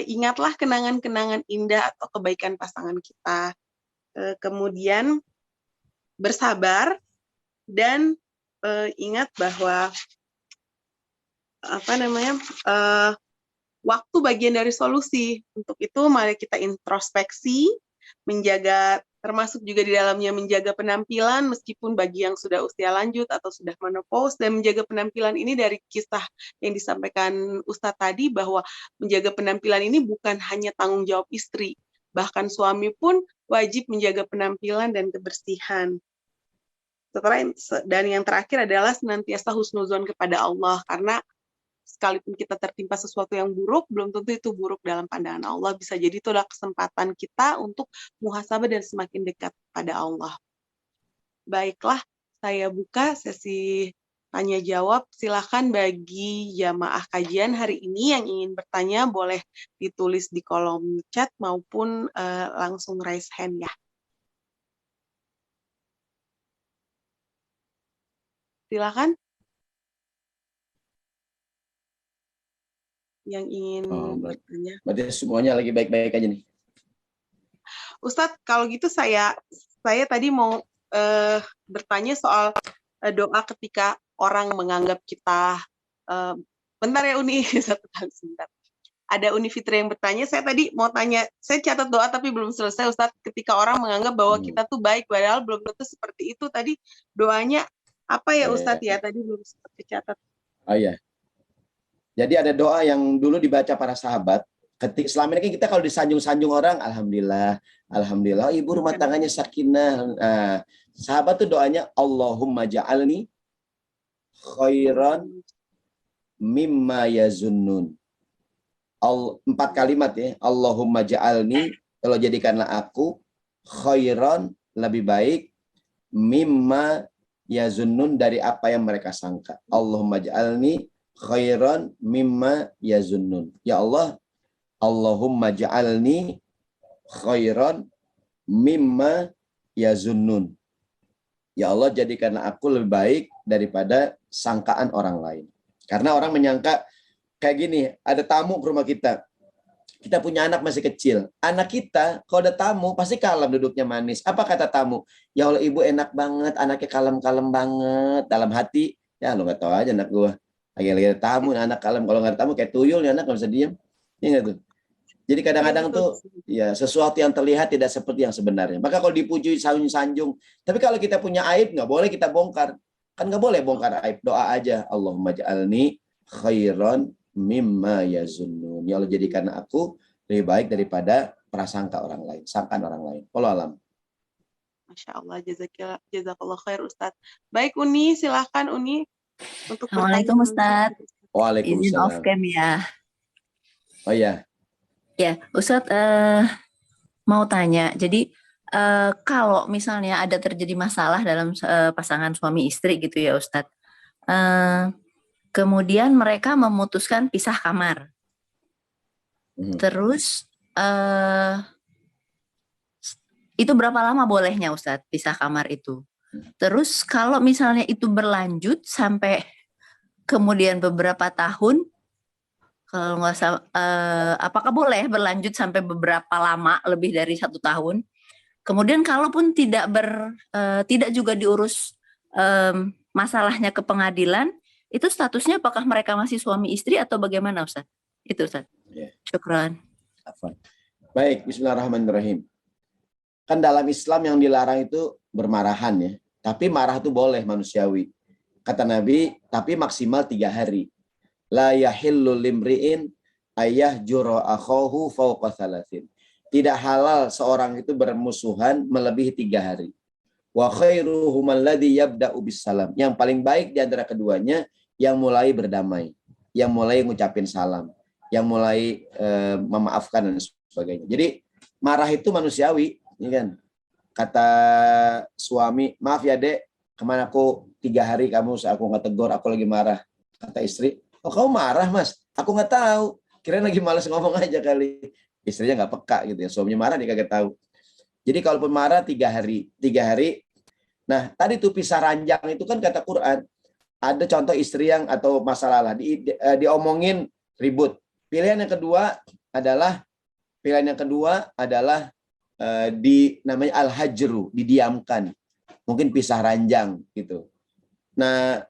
ingatlah kenangan-kenangan indah atau kebaikan pasangan kita. Kemudian bersabar dan ingat bahwa waktu bagian dari solusi. Untuk itu mari kita introspeksi, menjaga, termasuk juga di dalamnya menjaga penampilan, meskipun bagi yang sudah usia lanjut atau sudah menopause, dan menjaga penampilan ini dari kisah yang disampaikan Ustadz tadi, bahwa menjaga penampilan ini bukan hanya tanggung jawab istri, bahkan suami pun wajib menjaga penampilan dan kebersihan. Dan yang terakhir adalah senantiasa husnuzon kepada Allah, karena sekalipun kita tertimpa sesuatu yang buruk, belum tentu itu buruk dalam pandangan Allah. Bisa jadi itu adalah kesempatan kita untuk muhasabah dan semakin dekat pada Allah. Baiklah, saya buka sesi tanya jawab. Silakan bagi jamaah kajian hari ini yang ingin bertanya, boleh ditulis di kolom chat maupun langsung raise hand ya. Silakan. Yang ingin bertanya. Berarti semuanya lagi baik-baik aja nih. Ustadz, kalau gitu saya tadi mau bertanya soal doa ketika orang menganggap kita, bentar ya Uni, sebentar. Ada Uni Fitri yang bertanya, saya tadi mau tanya, saya catat doa tapi belum selesai Ustadz, ketika orang menganggap bahwa kita tuh baik, padahal belum tentu seperti itu. Tadi doanya apa ya Ustadz ya, tadi belum sempat dicatat. Oh iya. Jadi ada doa yang dulu dibaca para sahabat. Selama ini kita kalau disanjung-sanjung orang, alhamdulillah, alhamdulillah, ibu rumah tangganya sakinah. Nah, sahabat tuh doanya, Allahumma ja'alni khairan mimma yazunnun. 4 kalimat ya. Allahumma ja'alni, kalau jadikanlah aku khairan, lebih baik, mimma yazunnun, dari apa yang mereka sangka. Allahumma ja'alni khairan mimma yazunnun. Ya Allah, Allahumma ja'alni khairan mimma yazunnun. Ya Allah, jadikanlah aku lebih baik daripada sangkaan orang lain. Karena orang menyangka kayak gini, ada tamu ke rumah kita. kita punya anak masih kecil. Anak kita kalau ada tamu pasti kalem duduknya manis. Apa kata tamu? Ya Allah ibu enak banget, anaknya kalem-kalem banget. Dalam hati, ya lo nggak tahu aja anak gua. Lagi-lagi ada tamu, anak kalem. Kalau nggak ada tamu kayak tuyul, nih anak nggak bisa diem. Iya nggak tuh? Jadi kadang-kadang tuh ya sesuatu yang terlihat tidak seperti yang sebenarnya. Maka kalau dipuji sanjung-sanjung, tapi kalau kita punya aib nggak boleh kita bongkar. Kan nggak boleh bongkar aib. Doa aja. Allahumma ja'alni khairan mimma yazunnun. Ya Allah jadikan aku lebih baik daripada prasangka orang lain, sangkaan orang lain. Wallahu alam. Masya Allah, jazakallah khair Ustadz. Baik Uni, silahkan Uni untuk Assalamualaikum pertanyaan. Ustadz. Izin Waalaikumsalam. off cam ya. Oh iya. Ya, Ustadz mau tanya. Jadi kalau misalnya ada terjadi masalah dalam pasangan suami istri gitu ya Ustadz. Kemudian mereka memutuskan pisah kamar. Terus itu berapa lama bolehnya Ustadz pisah kamar itu? Terus kalau misalnya itu berlanjut sampai kemudian beberapa tahun, kalau nggak salah, apakah boleh berlanjut sampai beberapa lama, lebih dari 1 tahun? Kemudian kalaupun tidak juga diurus masalahnya ke pengadilan, itu statusnya apakah mereka masih suami istri atau bagaimana Ustaz? Itu Ustaz. Syukran. Baik, bismillahirrahmanirrahim. Kan dalam Islam yang dilarang itu bermarahan ya. Tapi marah itu boleh manusiawi. Kata Nabi, tapi maksimal 3 hari. La yahillu limri'in ayah juro akhohu fauqa thalathin. Tidak halal seorang itu bermusuhan melebihi 3 hari. Wa khairuhum alladhi yabda'u bisalam. Yang paling baik di antara keduanya yang mulai berdamai, yang mulai ngucapin salam, yang mulai memaafkan dan sebagainya. Jadi marah itu manusiawi, ini kan. Kata suami, maaf ya dek, kemana aku 3 hari kamu aku nggak tegur, aku lagi marah. Kata istri, oh kamu marah mas? Aku nggak tahu. Kirain lagi malas ngomong aja kali. Istrinya nggak peka gitu ya. Suaminya marah dia kagak tahu. Jadi kalaupun marah 3 hari, 3 hari. Nah tadi tuh pisah ranjang itu kan kata Quran. Ada contoh istri yang atau masalah lah diomongin ribut. Pilihan yang kedua adalah namanya al-hajru, didiamkan. Mungkin pisah ranjang gitu. Nah,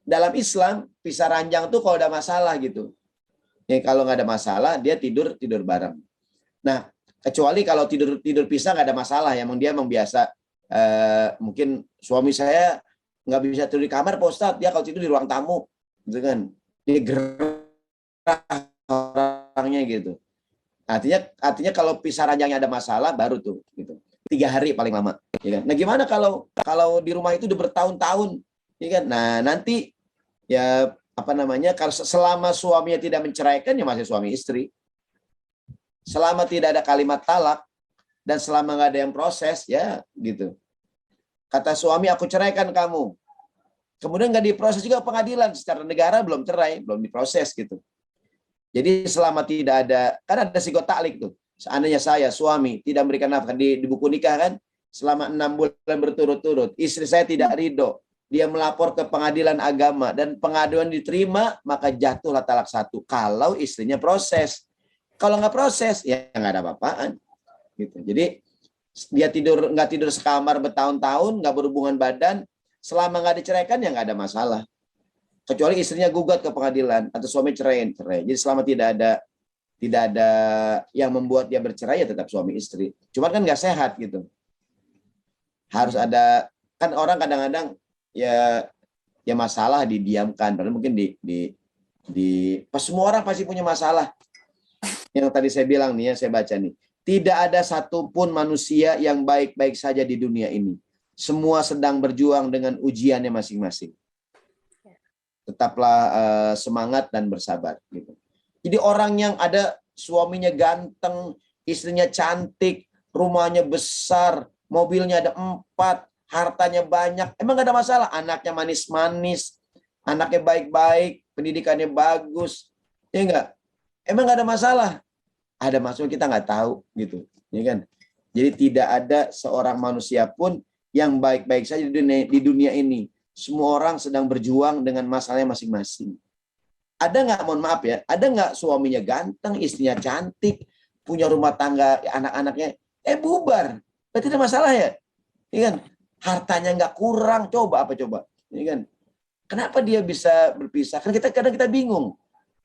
dalam Islam pisah ranjang tuh kalau ada masalah gitu. Ya, kalau nggak ada masalah dia tidur bareng. Nah, kecuali kalau tidur pisah nggak ada masalah, ya dia emang biasa. Mungkin suami saya nggak bisa tidur di kamar, Pak Ustadz, dia kalau tidur di ruang tamu, gitu kan? Dia gerah orangnya gitu. Artinya kalau pisah ranjangnya ada masalah baru tuh, gitu. 3 hari paling lama. Ya kan? Nah, gimana kalau di rumah itu udah bertahun-tahun, ya kan? Nah, nanti ya kalau selama suaminya tidak menceraikan ya masih suami istri. Selama tidak ada kalimat talak dan selama nggak ada yang proses ya gitu. Kata suami aku ceraikan kamu. Kemudian nggak diproses juga pengadilan, secara negara belum cerai, belum diproses gitu. Jadi selama tidak ada, kan ada sigot taklik tuh. Seandainya saya suami tidak memberikan nafkah di buku nikah kan, selama 6 bulan berturut-turut, istri saya tidak ridho, dia melapor ke pengadilan agama dan pengaduan diterima, maka jatuhlah talak 1 kalau istrinya proses. Kalau nggak proses ya nggak ada apa-apaan gitu. Jadi dia nggak tidur sekamar bertahun-tahun, nggak berhubungan badan, selama nggak diceraikan ya nggak ada masalah. Kecuali istrinya gugat ke pengadilan atau suami cerai. Jadi selama tidak ada yang membuat dia bercerai ya tetap suami istri. Cuman kan nggak sehat gitu. Harus ada, kan orang kadang-kadang ya masalah didiamkan. Padahal mungkin pas semua orang pasti punya masalah. Yang tadi saya bilang nih, saya baca nih. Tidak ada satupun manusia yang baik-baik saja di dunia ini. Semua sedang berjuang dengan ujiannya masing-masing. Tetaplah semangat dan bersabar. Gitu. Jadi orang yang ada suaminya ganteng, istrinya cantik, rumahnya besar, mobilnya ada 4, hartanya banyak, emang gak ada masalah. Anaknya manis-manis, anaknya baik-baik, pendidikannya bagus, ya enggak? Emang gak ada masalah. Ada masalah kita nggak tahu gitu, ya kan? Jadi tidak ada seorang manusia pun yang baik-baik saja di dunia ini. Semua orang sedang berjuang dengan masalahnya masing-masing. Ada nggak, mohon maaf ya, ada nggak suaminya ganteng, istrinya cantik, punya rumah tangga, anak-anaknya, bubar. Berarti ada masalah ya? Iya kan? Hartanya nggak kurang, coba apa coba? Iya kan? Kenapa dia bisa berpisah? Kan kadang kita bingung.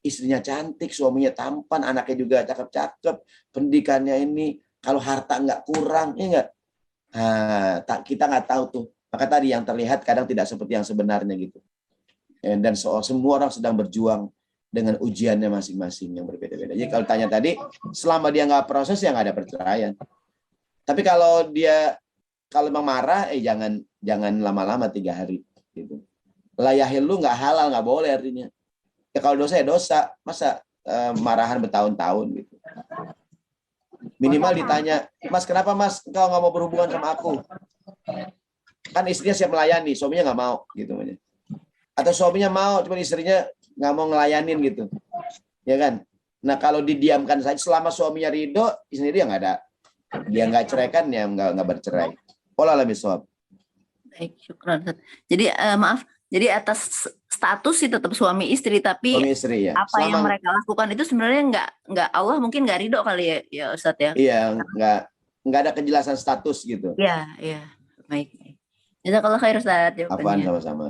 Istrinya cantik, suaminya tampan, anaknya juga cakep-cakep, pendidikannya ini, kalau harta nggak kurang, ya nggak? Kita nggak tahu tuh. Maka tadi yang terlihat kadang tidak seperti yang sebenarnya gitu. Dan semua orang sedang berjuang dengan ujiannya masing-masing yang berbeda-beda. Jadi kalau tanya tadi, selama dia nggak proses ya nggak ada perceraian. Tapi kalau memang marah, jangan lama-lama 3 hari. Gitu. Layahil lu nggak halal, nggak boleh artinya. Ya kalau dosa ya dosa, masa marahan bertahun-tahun gitu. Minimal ditanya, Mas kenapa Mas engkau nggak mau berhubungan sama aku? Kan istrinya siap melayani, suaminya nggak mau gitu. Atau suaminya mau, cuma istrinya nggak mau ngelayanin gitu, ya kan? Nah kalau didiamkan saja, selama suaminya ridho, istri dia nggak ada, dia nggak ceraikan ya nggak bercerai. Pola lebih sob. Baik, syukran. Jadi maaf, jadi atas status sih tetap suami istri, tapi Suami istri ya. apa yang mereka lakukan itu sebenarnya nggak Allah mungkin nggak ridho kali ya Ustadz ya. Iya, nggak ada kejelasan status gitu. Iya, baik. Jazakallah khair Ustadz jawabannya. Apaan sama-sama.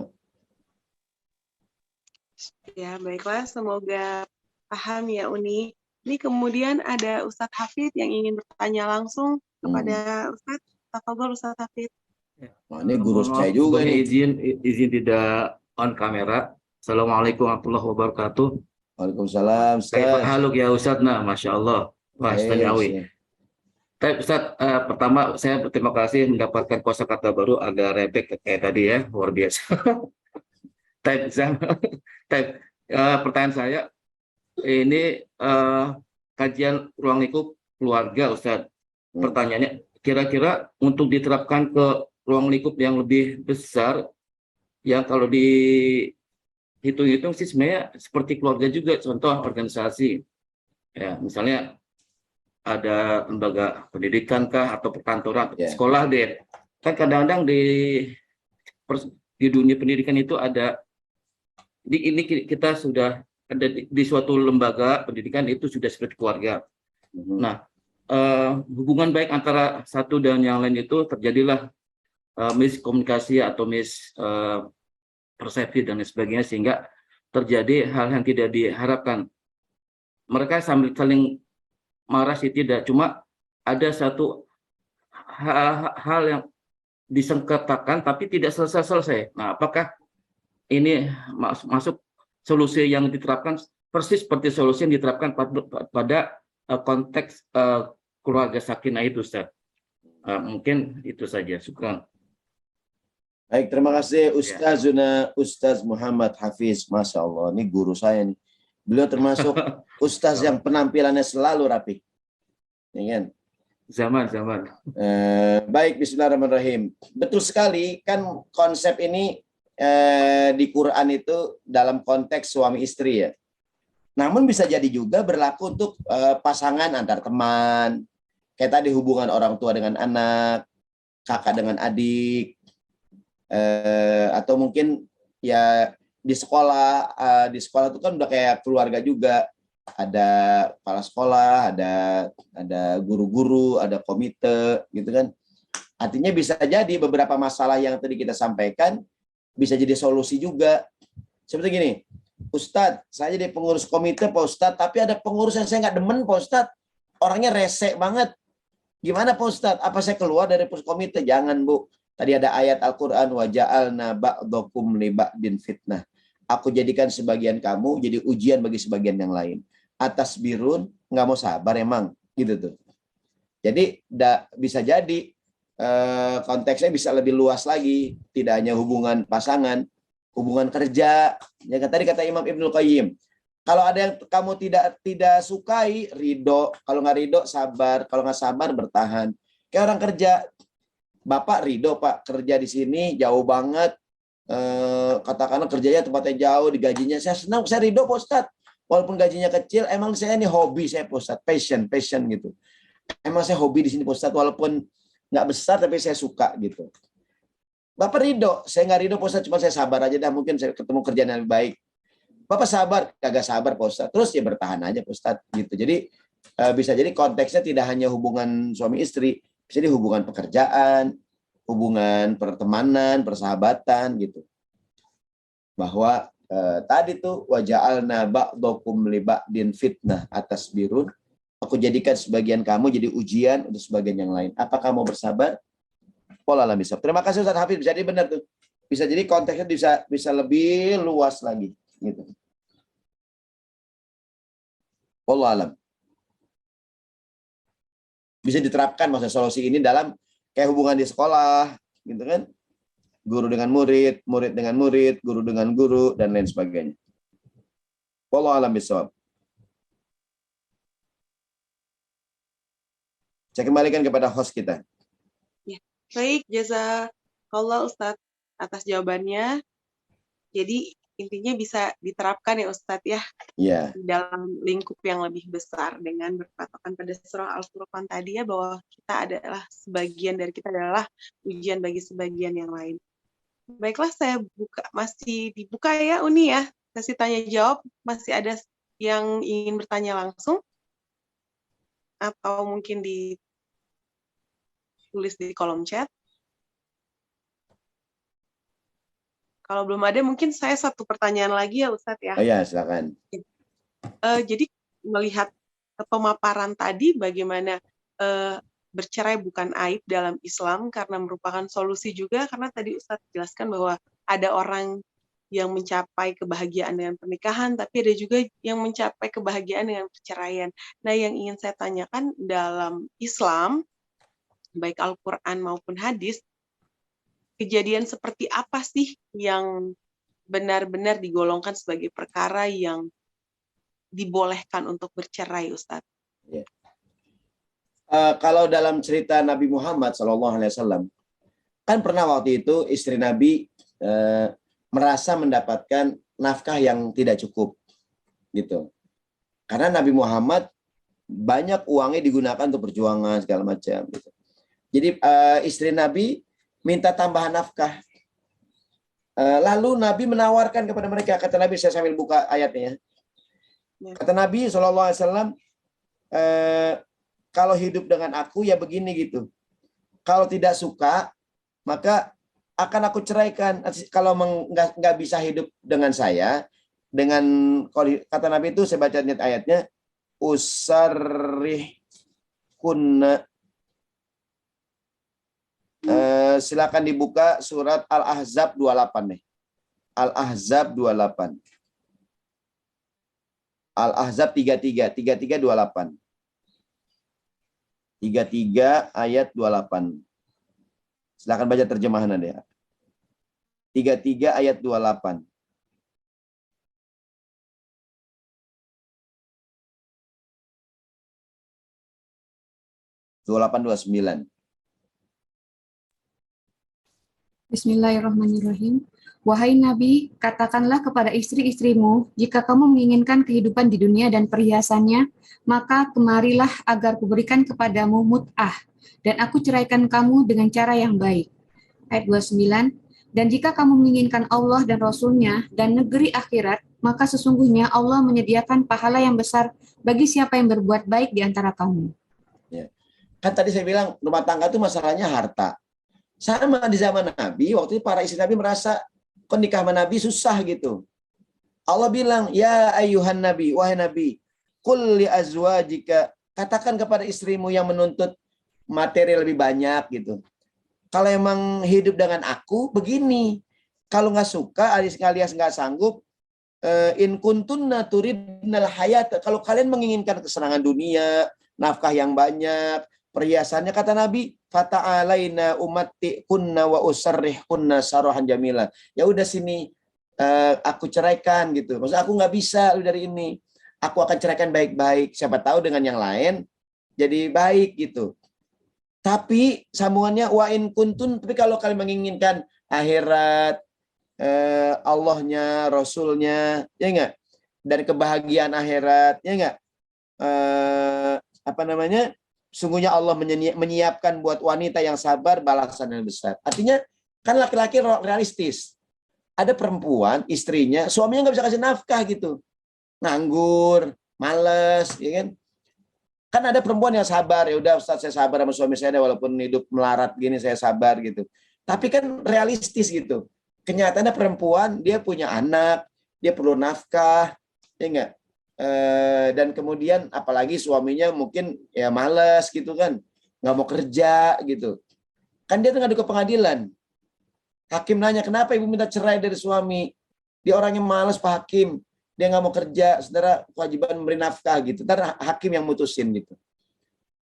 Ya, baiklah. Semoga paham ya Uni. Ini kemudian ada Ustadz Hafid yang ingin bertanya langsung kepada Ustadz. Tafadhol Ustadz Hafid. Nah, ini guru saya juga ini. Izin tidak on kamera. Assalamualaikum warahmatullahi wabarakatuh. Waalaikumsalam. Kayak haluk ya Ustadz, nah Masya Allah. Wah, Ustadz. Tapi Ustadz, pertama saya berterima kasih mendapatkan kosakata baru agak repek kayak tadi ya, luar biasa. Pertanyaan saya, ini kajian ruang lingkup keluarga Ustadz. Pertanyaannya, kira-kira untuk diterapkan ke ruang lingkup yang lebih besar, yang kalau dihitung-hitung sih sebenarnya seperti keluarga juga, contoh organisasi. Ya, misalnya ada lembaga pendidikan kah atau perkantoran, sekolah deh. Kan kadang-kadang di dunia pendidikan itu ada, ini kita sudah ada di suatu lembaga pendidikan itu sudah seperti keluarga. Nah, hubungan baik antara satu dan yang lain itu terjadilah miskomunikasi atau persepsi dan sebagainya, sehingga terjadi hal yang tidak diharapkan. Mereka sambil saling marah sih tidak, cuma ada satu hal yang disengketakan tapi tidak selesai. Nah, apakah ini masuk solusi yang diterapkan persis seperti solusi yang diterapkan pada konteks keluarga sakinah itu, Ustaz? Mungkin itu saja. Syukran. Baik, terima kasih Ustaz Muhammad Hafiz. Masya Allah, ini guru saya nih. Beliau termasuk Ustaz yang penampilannya selalu rapi. Ya kan? Zaman. Baik, bismillahirrahmanirrahim. Betul sekali, kan konsep ini di Quran itu dalam konteks suami istri ya. Namun bisa jadi juga berlaku untuk pasangan antar teman. Kayak tadi hubungan orang tua dengan anak, kakak dengan adik, atau mungkin ya di sekolah itu kan udah kayak keluarga juga, ada kepala sekolah, ada guru-guru, ada komite gitu kan. Artinya bisa jadi beberapa masalah yang tadi kita sampaikan bisa jadi solusi juga. Seperti gini, Ustadz, saya jadi pengurus komite Pak Ustadz, tapi ada pengurus yang saya nggak demen Pak Ustadz, orangnya rese banget. Gimana Pak Ustadz? Apa saya keluar dari komite? Jangan Bu. Tadi ada ayat Al-Quran, wa ja'alna ba'dakum li ba'din fitnah. Aku jadikan sebagian kamu jadi ujian bagi sebagian yang lain. Atas birun, nggak mau sabar emang, gitu tuh. Jadi bisa jadi konteksnya bisa lebih luas lagi, tidak hanya hubungan pasangan, hubungan kerja. Ya kan tadi kata Imam Ibnul Qayyim, kalau ada yang kamu tidak sukai, ridho. Kalau nggak ridho, sabar. Kalau nggak sabar, bertahan. Kayak orang kerja, Bapak ridho Pak kerja di sini jauh banget. Katakanlah kerjanya tempatnya jauh, digajinya saya senang, saya ridho Pak Ustadz. Walaupun gajinya kecil, emang saya ini hobi saya Pak Ustadz, passion gitu. Emang saya hobi di sini Pak Ustadz, walaupun nggak besar tapi saya suka gitu. Bapak ridho, saya nggak ridho Pak Ustadz, cuma saya sabar aja dah, mungkin saya ketemu kerjaan yang lebih baik. Bapak sabar, kagak sabar Pak Ustadz, terus ya bertahan aja Pak Ustadz gitu. Jadi bisa jadi konteksnya tidak hanya hubungan suami istri, bisa jadi hubungan pekerjaan, hubungan pertemanan, persahabatan gitu. Bahwa tadi tuh waja'alna ba'dakum li ba'din fitnah atas birun. Aku jadikan sebagian kamu jadi ujian untuk sebagian yang lain. Apakah mau bersabar? Wallahu a'lam. Terima kasih Ustaz Hafiz. Jadi benar tuh. Bisa jadi konteksnya bisa lebih luas lagi gitu. Wallahu a'lam. Bisa diterapkan maksud solusi ini dalam kayak hubungan di sekolah gitu kan. Guru dengan murid, murid dengan murid, guru dengan guru dan lain sebagainya. Wallahu a'lam bishawab. Saya kembalikan kepada host kita. Ya, baik, jazakallah Ustadz atas jawabannya. Jadi intinya bisa diterapkan ya Ustadz ya, Iya. di dalam lingkup yang lebih besar dengan berpatokan pada surah Al-Furqan tadi ya, bahwa kita adalah sebagian dari kita adalah ujian bagi sebagian yang lain. Baiklah, saya masih dibuka ya Uni ya, sesi tanya jawab. Masih ada yang ingin bertanya langsung atau mungkin ditulis di kolom chat. Kalau belum ada, mungkin saya satu pertanyaan lagi ya Ustadz ya. Oh ya, silakan. Jadi melihat pemaparan tadi bagaimana bercerai bukan aib dalam Islam karena merupakan solusi juga, karena tadi Ustadz jelaskan bahwa ada orang yang mencapai kebahagiaan dengan pernikahan, tapi ada juga yang mencapai kebahagiaan dengan perceraian. Nah, yang ingin saya tanyakan dalam Islam, baik Al-Quran maupun hadis, kejadian seperti apa sih yang benar-benar digolongkan sebagai perkara yang dibolehkan untuk bercerai, Ustadz? Ya. Kalau dalam cerita Nabi Muhammad SAW, kan pernah waktu itu istri Nabi merasa mendapatkan nafkah yang tidak cukup, gitu. Karena Nabi Muhammad banyak uangnya digunakan untuk perjuangan segala macam. Gitu. Jadi istri Nabi minta tambahan nafkah. Lalu Nabi menawarkan kepada mereka, kata Nabi, saya sambil buka ayatnya. Kata Nabi SAW, kalau hidup dengan aku ya begini gitu. Kalau tidak suka, maka akan aku ceraikan. Kalau nggak bisa hidup dengan saya, kata Nabi itu, saya baca ayatnya, usarrih kunna. Silakan dibuka surat Al-Ahzab 28 nih. Al-Ahzab 28. Al-Ahzab 33, 28. 33 ayat 28. Silakan baca terjemahan Anda ya. 33 ayat 28. 28-29. Bismillahirrahmanirrahim. Wahai Nabi, katakanlah kepada istri-istrimu, jika kamu menginginkan kehidupan di dunia dan perhiasannya, maka kemarilah agar kuberikan kepadamu mut'ah, dan aku ceraikan kamu dengan cara yang baik. Ayat 29, dan jika kamu menginginkan Allah dan Rasul-Nya dan negeri akhirat, maka sesungguhnya Allah menyediakan pahala yang besar bagi siapa yang berbuat baik di antara kamu. Ya. Kan tadi saya bilang, rumah tangga itu masalahnya harta. Sama di zaman Nabi, waktu itu para istri Nabi merasa kok nikah sama Nabi susah gitu. Allah bilang, ya ayyuhan Nabi, wahai Nabi, qul li azwajika, katakan kepada istrimu yang menuntut materi lebih banyak gitu. Kalau emang hidup dengan aku, begini. Kalau nggak suka, alias nggak sanggup, in kuntunna turidnal hayat, kalau kalian menginginkan kesenangan dunia, nafkah yang banyak, perhiasannya, kata Nabi, fata'alaina umatti'kunna wa usarrihkunna sarahan jamila. Ya udah sini, aku ceraikan gitu. Maksudnya aku nggak bisa dari ini. Aku akan ceraikan baik-baik. Siapa tahu dengan yang lain jadi baik gitu. Tapi sambungannya wa in kuntun, tapi kalau kalian menginginkan akhirat, Allahnya, Rasulnya, ya enggak? Dan kebahagiaan akhirat, ya enggak? Sungguhnya Allah menyiapkan buat wanita yang sabar balasan yang besar. Artinya kan laki-laki realistis. Ada perempuan, istrinya, suaminya nggak bisa kasih nafkah gitu. Nganggur, males, ya kan? Kan ada perempuan yang sabar, ya udah Ustaz saya sabar sama suami saya walaupun hidup melarat gini saya sabar gitu. Tapi kan realistis gitu. Kenyataannya perempuan dia punya anak, dia perlu nafkah, ya enggak? Dan kemudian apalagi suaminya mungkin ya males gitu kan, nggak mau kerja gitu. Kan dia ngadu ke pengadilan. Hakim nanya, kenapa ibu minta cerai dari suami? Dia orangnya males Pak Hakim. Dia nggak mau kerja, saudara kewajiban memberi nafkah gitu. Ntar hakim yang mutusin gitu.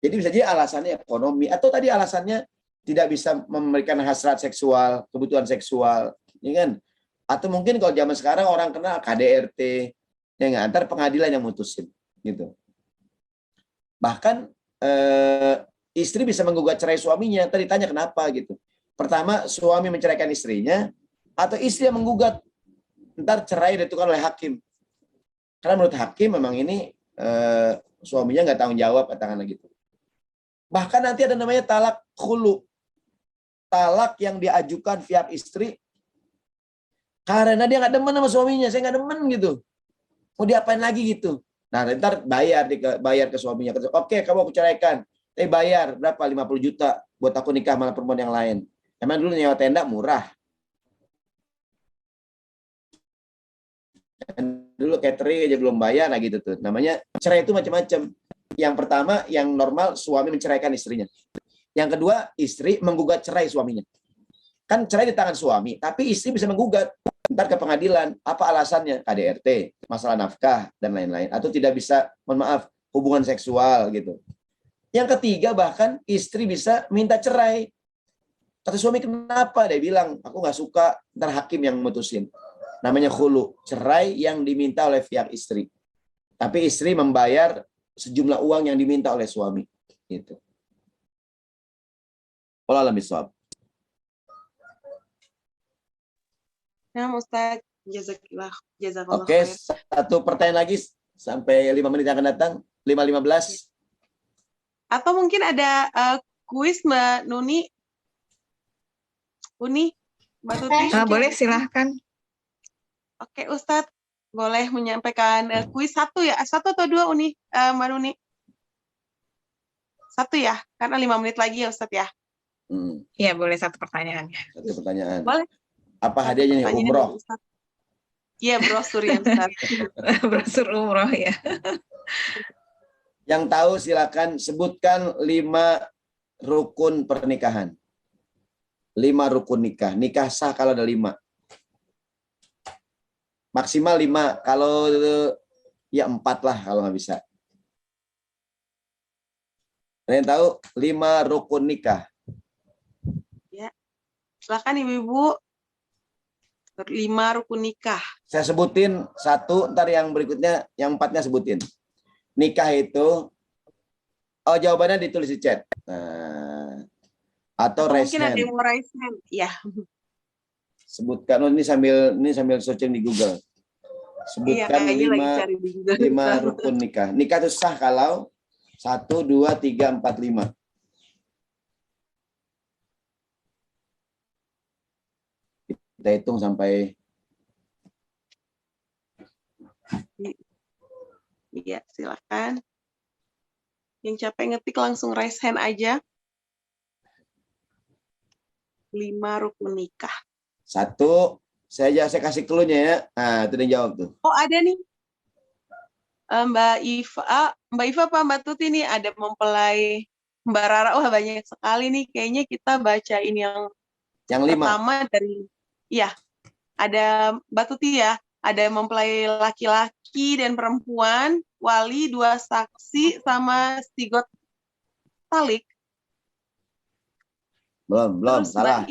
Jadi bisa jadi alasannya ekonomi atau tadi alasannya tidak bisa memberikan hasrat seksual, kebutuhan seksual, ya kan? Atau mungkin kalau zaman sekarang orang kenal KDRT, ya nggak? Antar pengadilan yang mutusin gitu. Bahkan istri bisa menggugat cerai suaminya. Tadi tanya kenapa gitu. Pertama suami menceraikan istrinya atau istri yang menggugat. Ntar cerai ditentukan oleh hakim. Karena menurut hakim memang ini suaminya nggak tanggung jawab katakanlah gitu. Bahkan nanti ada namanya talak khulu. Talak yang diajukan pihak istri karena dia nggak demen sama suaminya. Saya nggak demen gitu. Mau diapain lagi gitu. Nah ntar bayar ke suaminya. Oke kamu aku ceraikan. Bayar berapa? 50 juta buat aku nikah sama perempuan yang lain. Emang dulu nyewa tenda murah. Dulu catering aja belum bayar, nah gitu tuh. Namanya cerai itu macam-macam. Yang pertama, yang normal suami menceraikan istrinya. Yang kedua, istri menggugat cerai suaminya. Kan cerai di tangan suami, tapi istri bisa menggugat. Ntar ke pengadilan, apa alasannya? KDRT, masalah nafkah, dan lain-lain. Atau tidak bisa, mohon maaf, hubungan seksual gitu. Yang ketiga, bahkan istri bisa minta cerai. Kata suami, kenapa? Dia bilang, aku nggak suka, ntar hakim yang mutusin. Namanya khulu, cerai yang diminta oleh pihak istri. Tapi istri membayar sejumlah uang yang diminta oleh suami. Gitu. Wallahu a'lam bishawab. Nah, Ustaz, jazakallah Oke, khair. satu pertanyaan lagi sampai 5 menit yang akan datang. 5:15. Atau mungkin ada kuis Mbak Uni, Mbak Tuti. Boleh silahkan. Oke, Ustadz, boleh menyampaikan kuis satu ya? Satu atau dua, Mbak Nuni? Satu ya? Karena 5 menit lagi ya, Ustadz ya? Iya, boleh satu pertanyaan. Satu pertanyaan. Boleh. Apa hadiahnya nih? Umroh? Iya, brosur ya, Ustadz. Brosur umroh ya. Yang tahu silakan sebutkan 5 rukun pernikahan. 5 rukun nikah. Nikah sah kalau ada 5. Maksimal 5, kalau ya 4 lah kalau nggak bisa. Ada yang tahu 5 rukun nikah? Ya, silakan Ibu-ibu. 5 rukun nikah. Saya sebutin 1, ntar yang berikutnya, yang 4-nya sebutin. Nikah itu, jawabannya ditulis di chat. Nah, atau raise mungkin ada hand. yang mau raise hand. Ya. Sebutkan, ini sambil searching di Google. Sebutkan iya, 5 rukun nikah. Nikah itu sah kalau 1, 2, 3, 4, 5. Kita hitung sampai. Iya, silakan. Yang capek ngetik langsung raise hand aja. 5 rukun nikah. 1, saya kasih clue-nya ya. Nah, itu dia jawab tuh. Oh, ada nih. Mbak Iva apa Mbak Tuti nih ada mempelai Mbak Rara. Wah, banyak sekali nih. Kayaknya kita bacain yang 5. pertama dari, ya, ada Mbak Tuti ya. Ada mempelai laki-laki dan perempuan, wali, 2 saksi, sama sigot talik. Belum, Terus salah.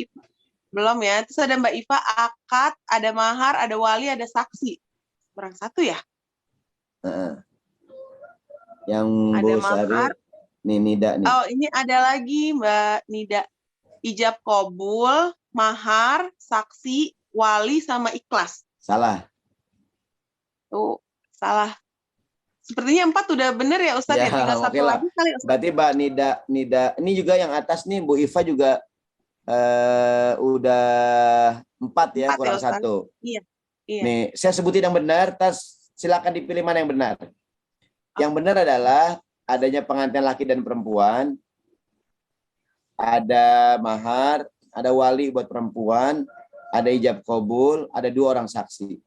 Belum ya. Terus ada Mbak Iva, akad, ada mahar, ada wali, ada saksi. Kurang 1 ya? Yang ada Bu mahar. Sari, nih Nida nih. Oh, ini ada lagi Mbak Nida. Ijab kabul, mahar, saksi, wali, sama ikhlas. Salah. Tuh, salah. Sepertinya 4 udah bener ya Ustadz ya. Tinggal 1 lagi kali Ustadz. Berarti Mbak Nida, ini juga yang atas nih Bu Iva juga udah 4 ya, 4 kurang ya, 1. Iya. Nih, saya sebutin yang benar, silakan dipilih mana yang benar. Yang benar adalah adanya pengantin laki dan perempuan, ada mahar, ada wali buat perempuan, ada ijab kabul, ada 2 orang saksi.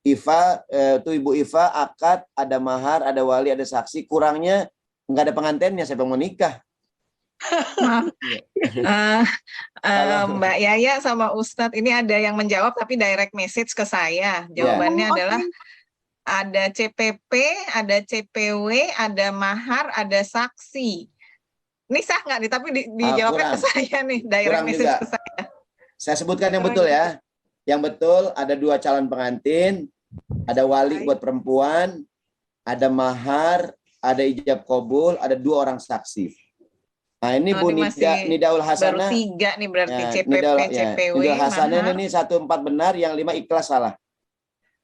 Ifa itu Ibu Ifa akad, ada mahar, ada wali, ada saksi, kurangnya nggak ada pengantinnya, siapa yang mau nikah? Maaf. Mbak Yaya sama Ustadz ini ada yang menjawab tapi direct message ke saya. Jawabannya adalah ada CPP, ada CPW, ada mahar, ada saksi. Ini sah nggak nih? Tapi dijawabnya ke saya nih, direct message juga ke saya. Saya sebutkan yang betul ya. Yang betul ada 2 calon pengantin, ada wali buat perempuan, ada mahar, ada ijab kabul, ada 2 orang saksi. Nah ini Bu Nidaul Hasanah. Baru 3 nih berarti Ya, CPP, CPW, Nidaul Hasanah mahar. ini 1 4 benar, yang 5 ikhlas salah.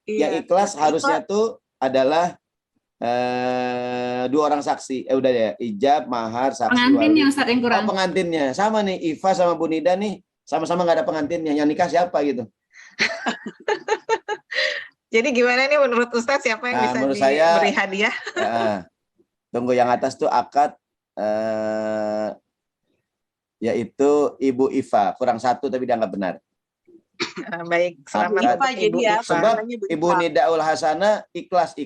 Yang ikhlas harusnya tuh adalah 2 orang saksi. Udah ya, ijab, mahar, saksi, Pengantinnya wali. Ustadz yang kurang. Oh, pengantinnya. Sama nih, Iva sama Bu Nida nih, sama-sama nggak ada pengantinnya. Yang nikah siapa gitu? Jadi gimana nih menurut Ustadz, siapa yang bisa diberi hadiah? Tunggu yang atas tuh akad, yaitu Ibu Iva. Kurang 1 tapi dianggap benar. Baik, selamat Iva, jadi ya, sebab Ibu Nidaul Hasanah ikhlas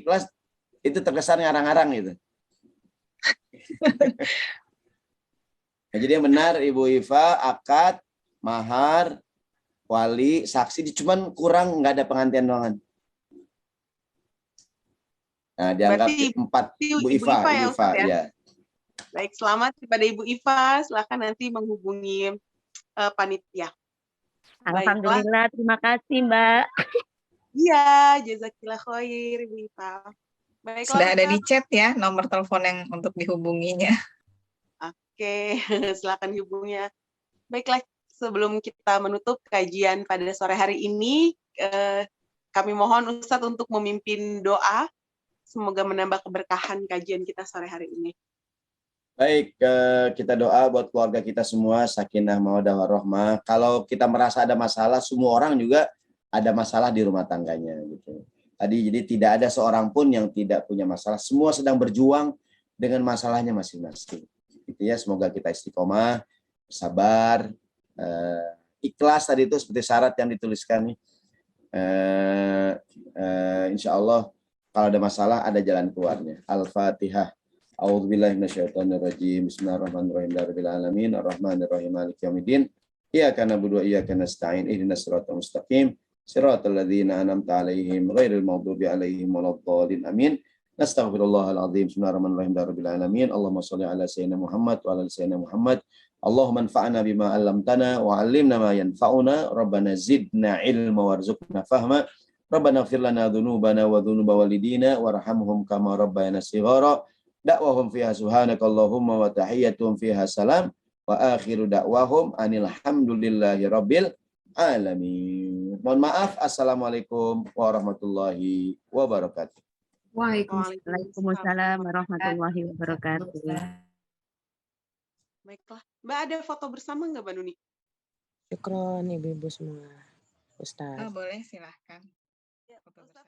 itu terkesan ngarang-ngarang gitu. Nah, jadi yang benar Ibu Iva akad, mahar, wali, saksi, cuman kurang nggak ada pengantin doangan. Nah, dianggap 4 Ibu Iva, Ibu Iva ya. Baik, selamat kepada Ibu Iva. Silakan nanti menghubungi panitia. Alhamdulillah, terima kasih Mbak. Iya, jazakillah khair Ibu Iva. Baiklah, sudah ada di chat ya nomor telepon yang untuk dihubunginya. Oke, silakan hubungnya. Baiklah, sebelum kita menutup kajian pada sore hari ini, kami mohon Ustadz untuk memimpin doa. Semoga menambah keberkahan kajian kita sore hari ini. Baik, kita doa buat keluarga kita semua, sakinah, mawaddah, warahmah. Kalau kita merasa ada masalah, semua orang juga ada masalah di rumah tangganya gitu. Tadi jadi tidak ada seorang pun yang tidak punya masalah. Semua sedang berjuang dengan masalahnya masing-masing. Gitu ya, semoga kita istiqomah, sabar, ikhlas tadi itu seperti syarat yang dituliskan nih. Insya Allah kalau ada masalah ada jalan keluarnya. Al-Fatihah. A'udzubillahi minasyaitonirrajim. Bismillahirrahmanirrahim. Rabbil alamin arrahmanirrahim maliki yaumiddin. Iyyaka na'budu wa iyyaka nasta'in. Ihdinas siratal mustaqim. Siratal ladzina an'amta 'alaihim ghairil maghdubi 'alaihim waladdallin. Amin. Nastaghfirullahal azim. Bismillahirrahmanirrahim. Rabbil alamin. Allahumma shalli ala sayyidina Muhammad wa ala sayyidina Muhammad. Allahumma anfa'na bima 'allamtana wa 'allimna ma yanfa'una. Rabbana zidna 'ilma warzuqna fahma. Rabbana ighfir lana dzunubana wa dzunuba walidina warhamhum kama rabbayana shighara. Da'wahum fiha subhanakallahumma wa tahiyyatuhum fiha salam wa akhiru da'wahum anil hamdulillahi rabbil alamin. Mohon maaf. Assalamualaikum warahmatullahi wabarakatuh. Waalaikumsalam warahmatullahi wabarakatuh. Baiklah, Mbak, ada foto bersama nggak Mbak Nuni? Syukron ibu-ibu semua. Ustaz. Boleh, silahkan. Ya, Ustaz.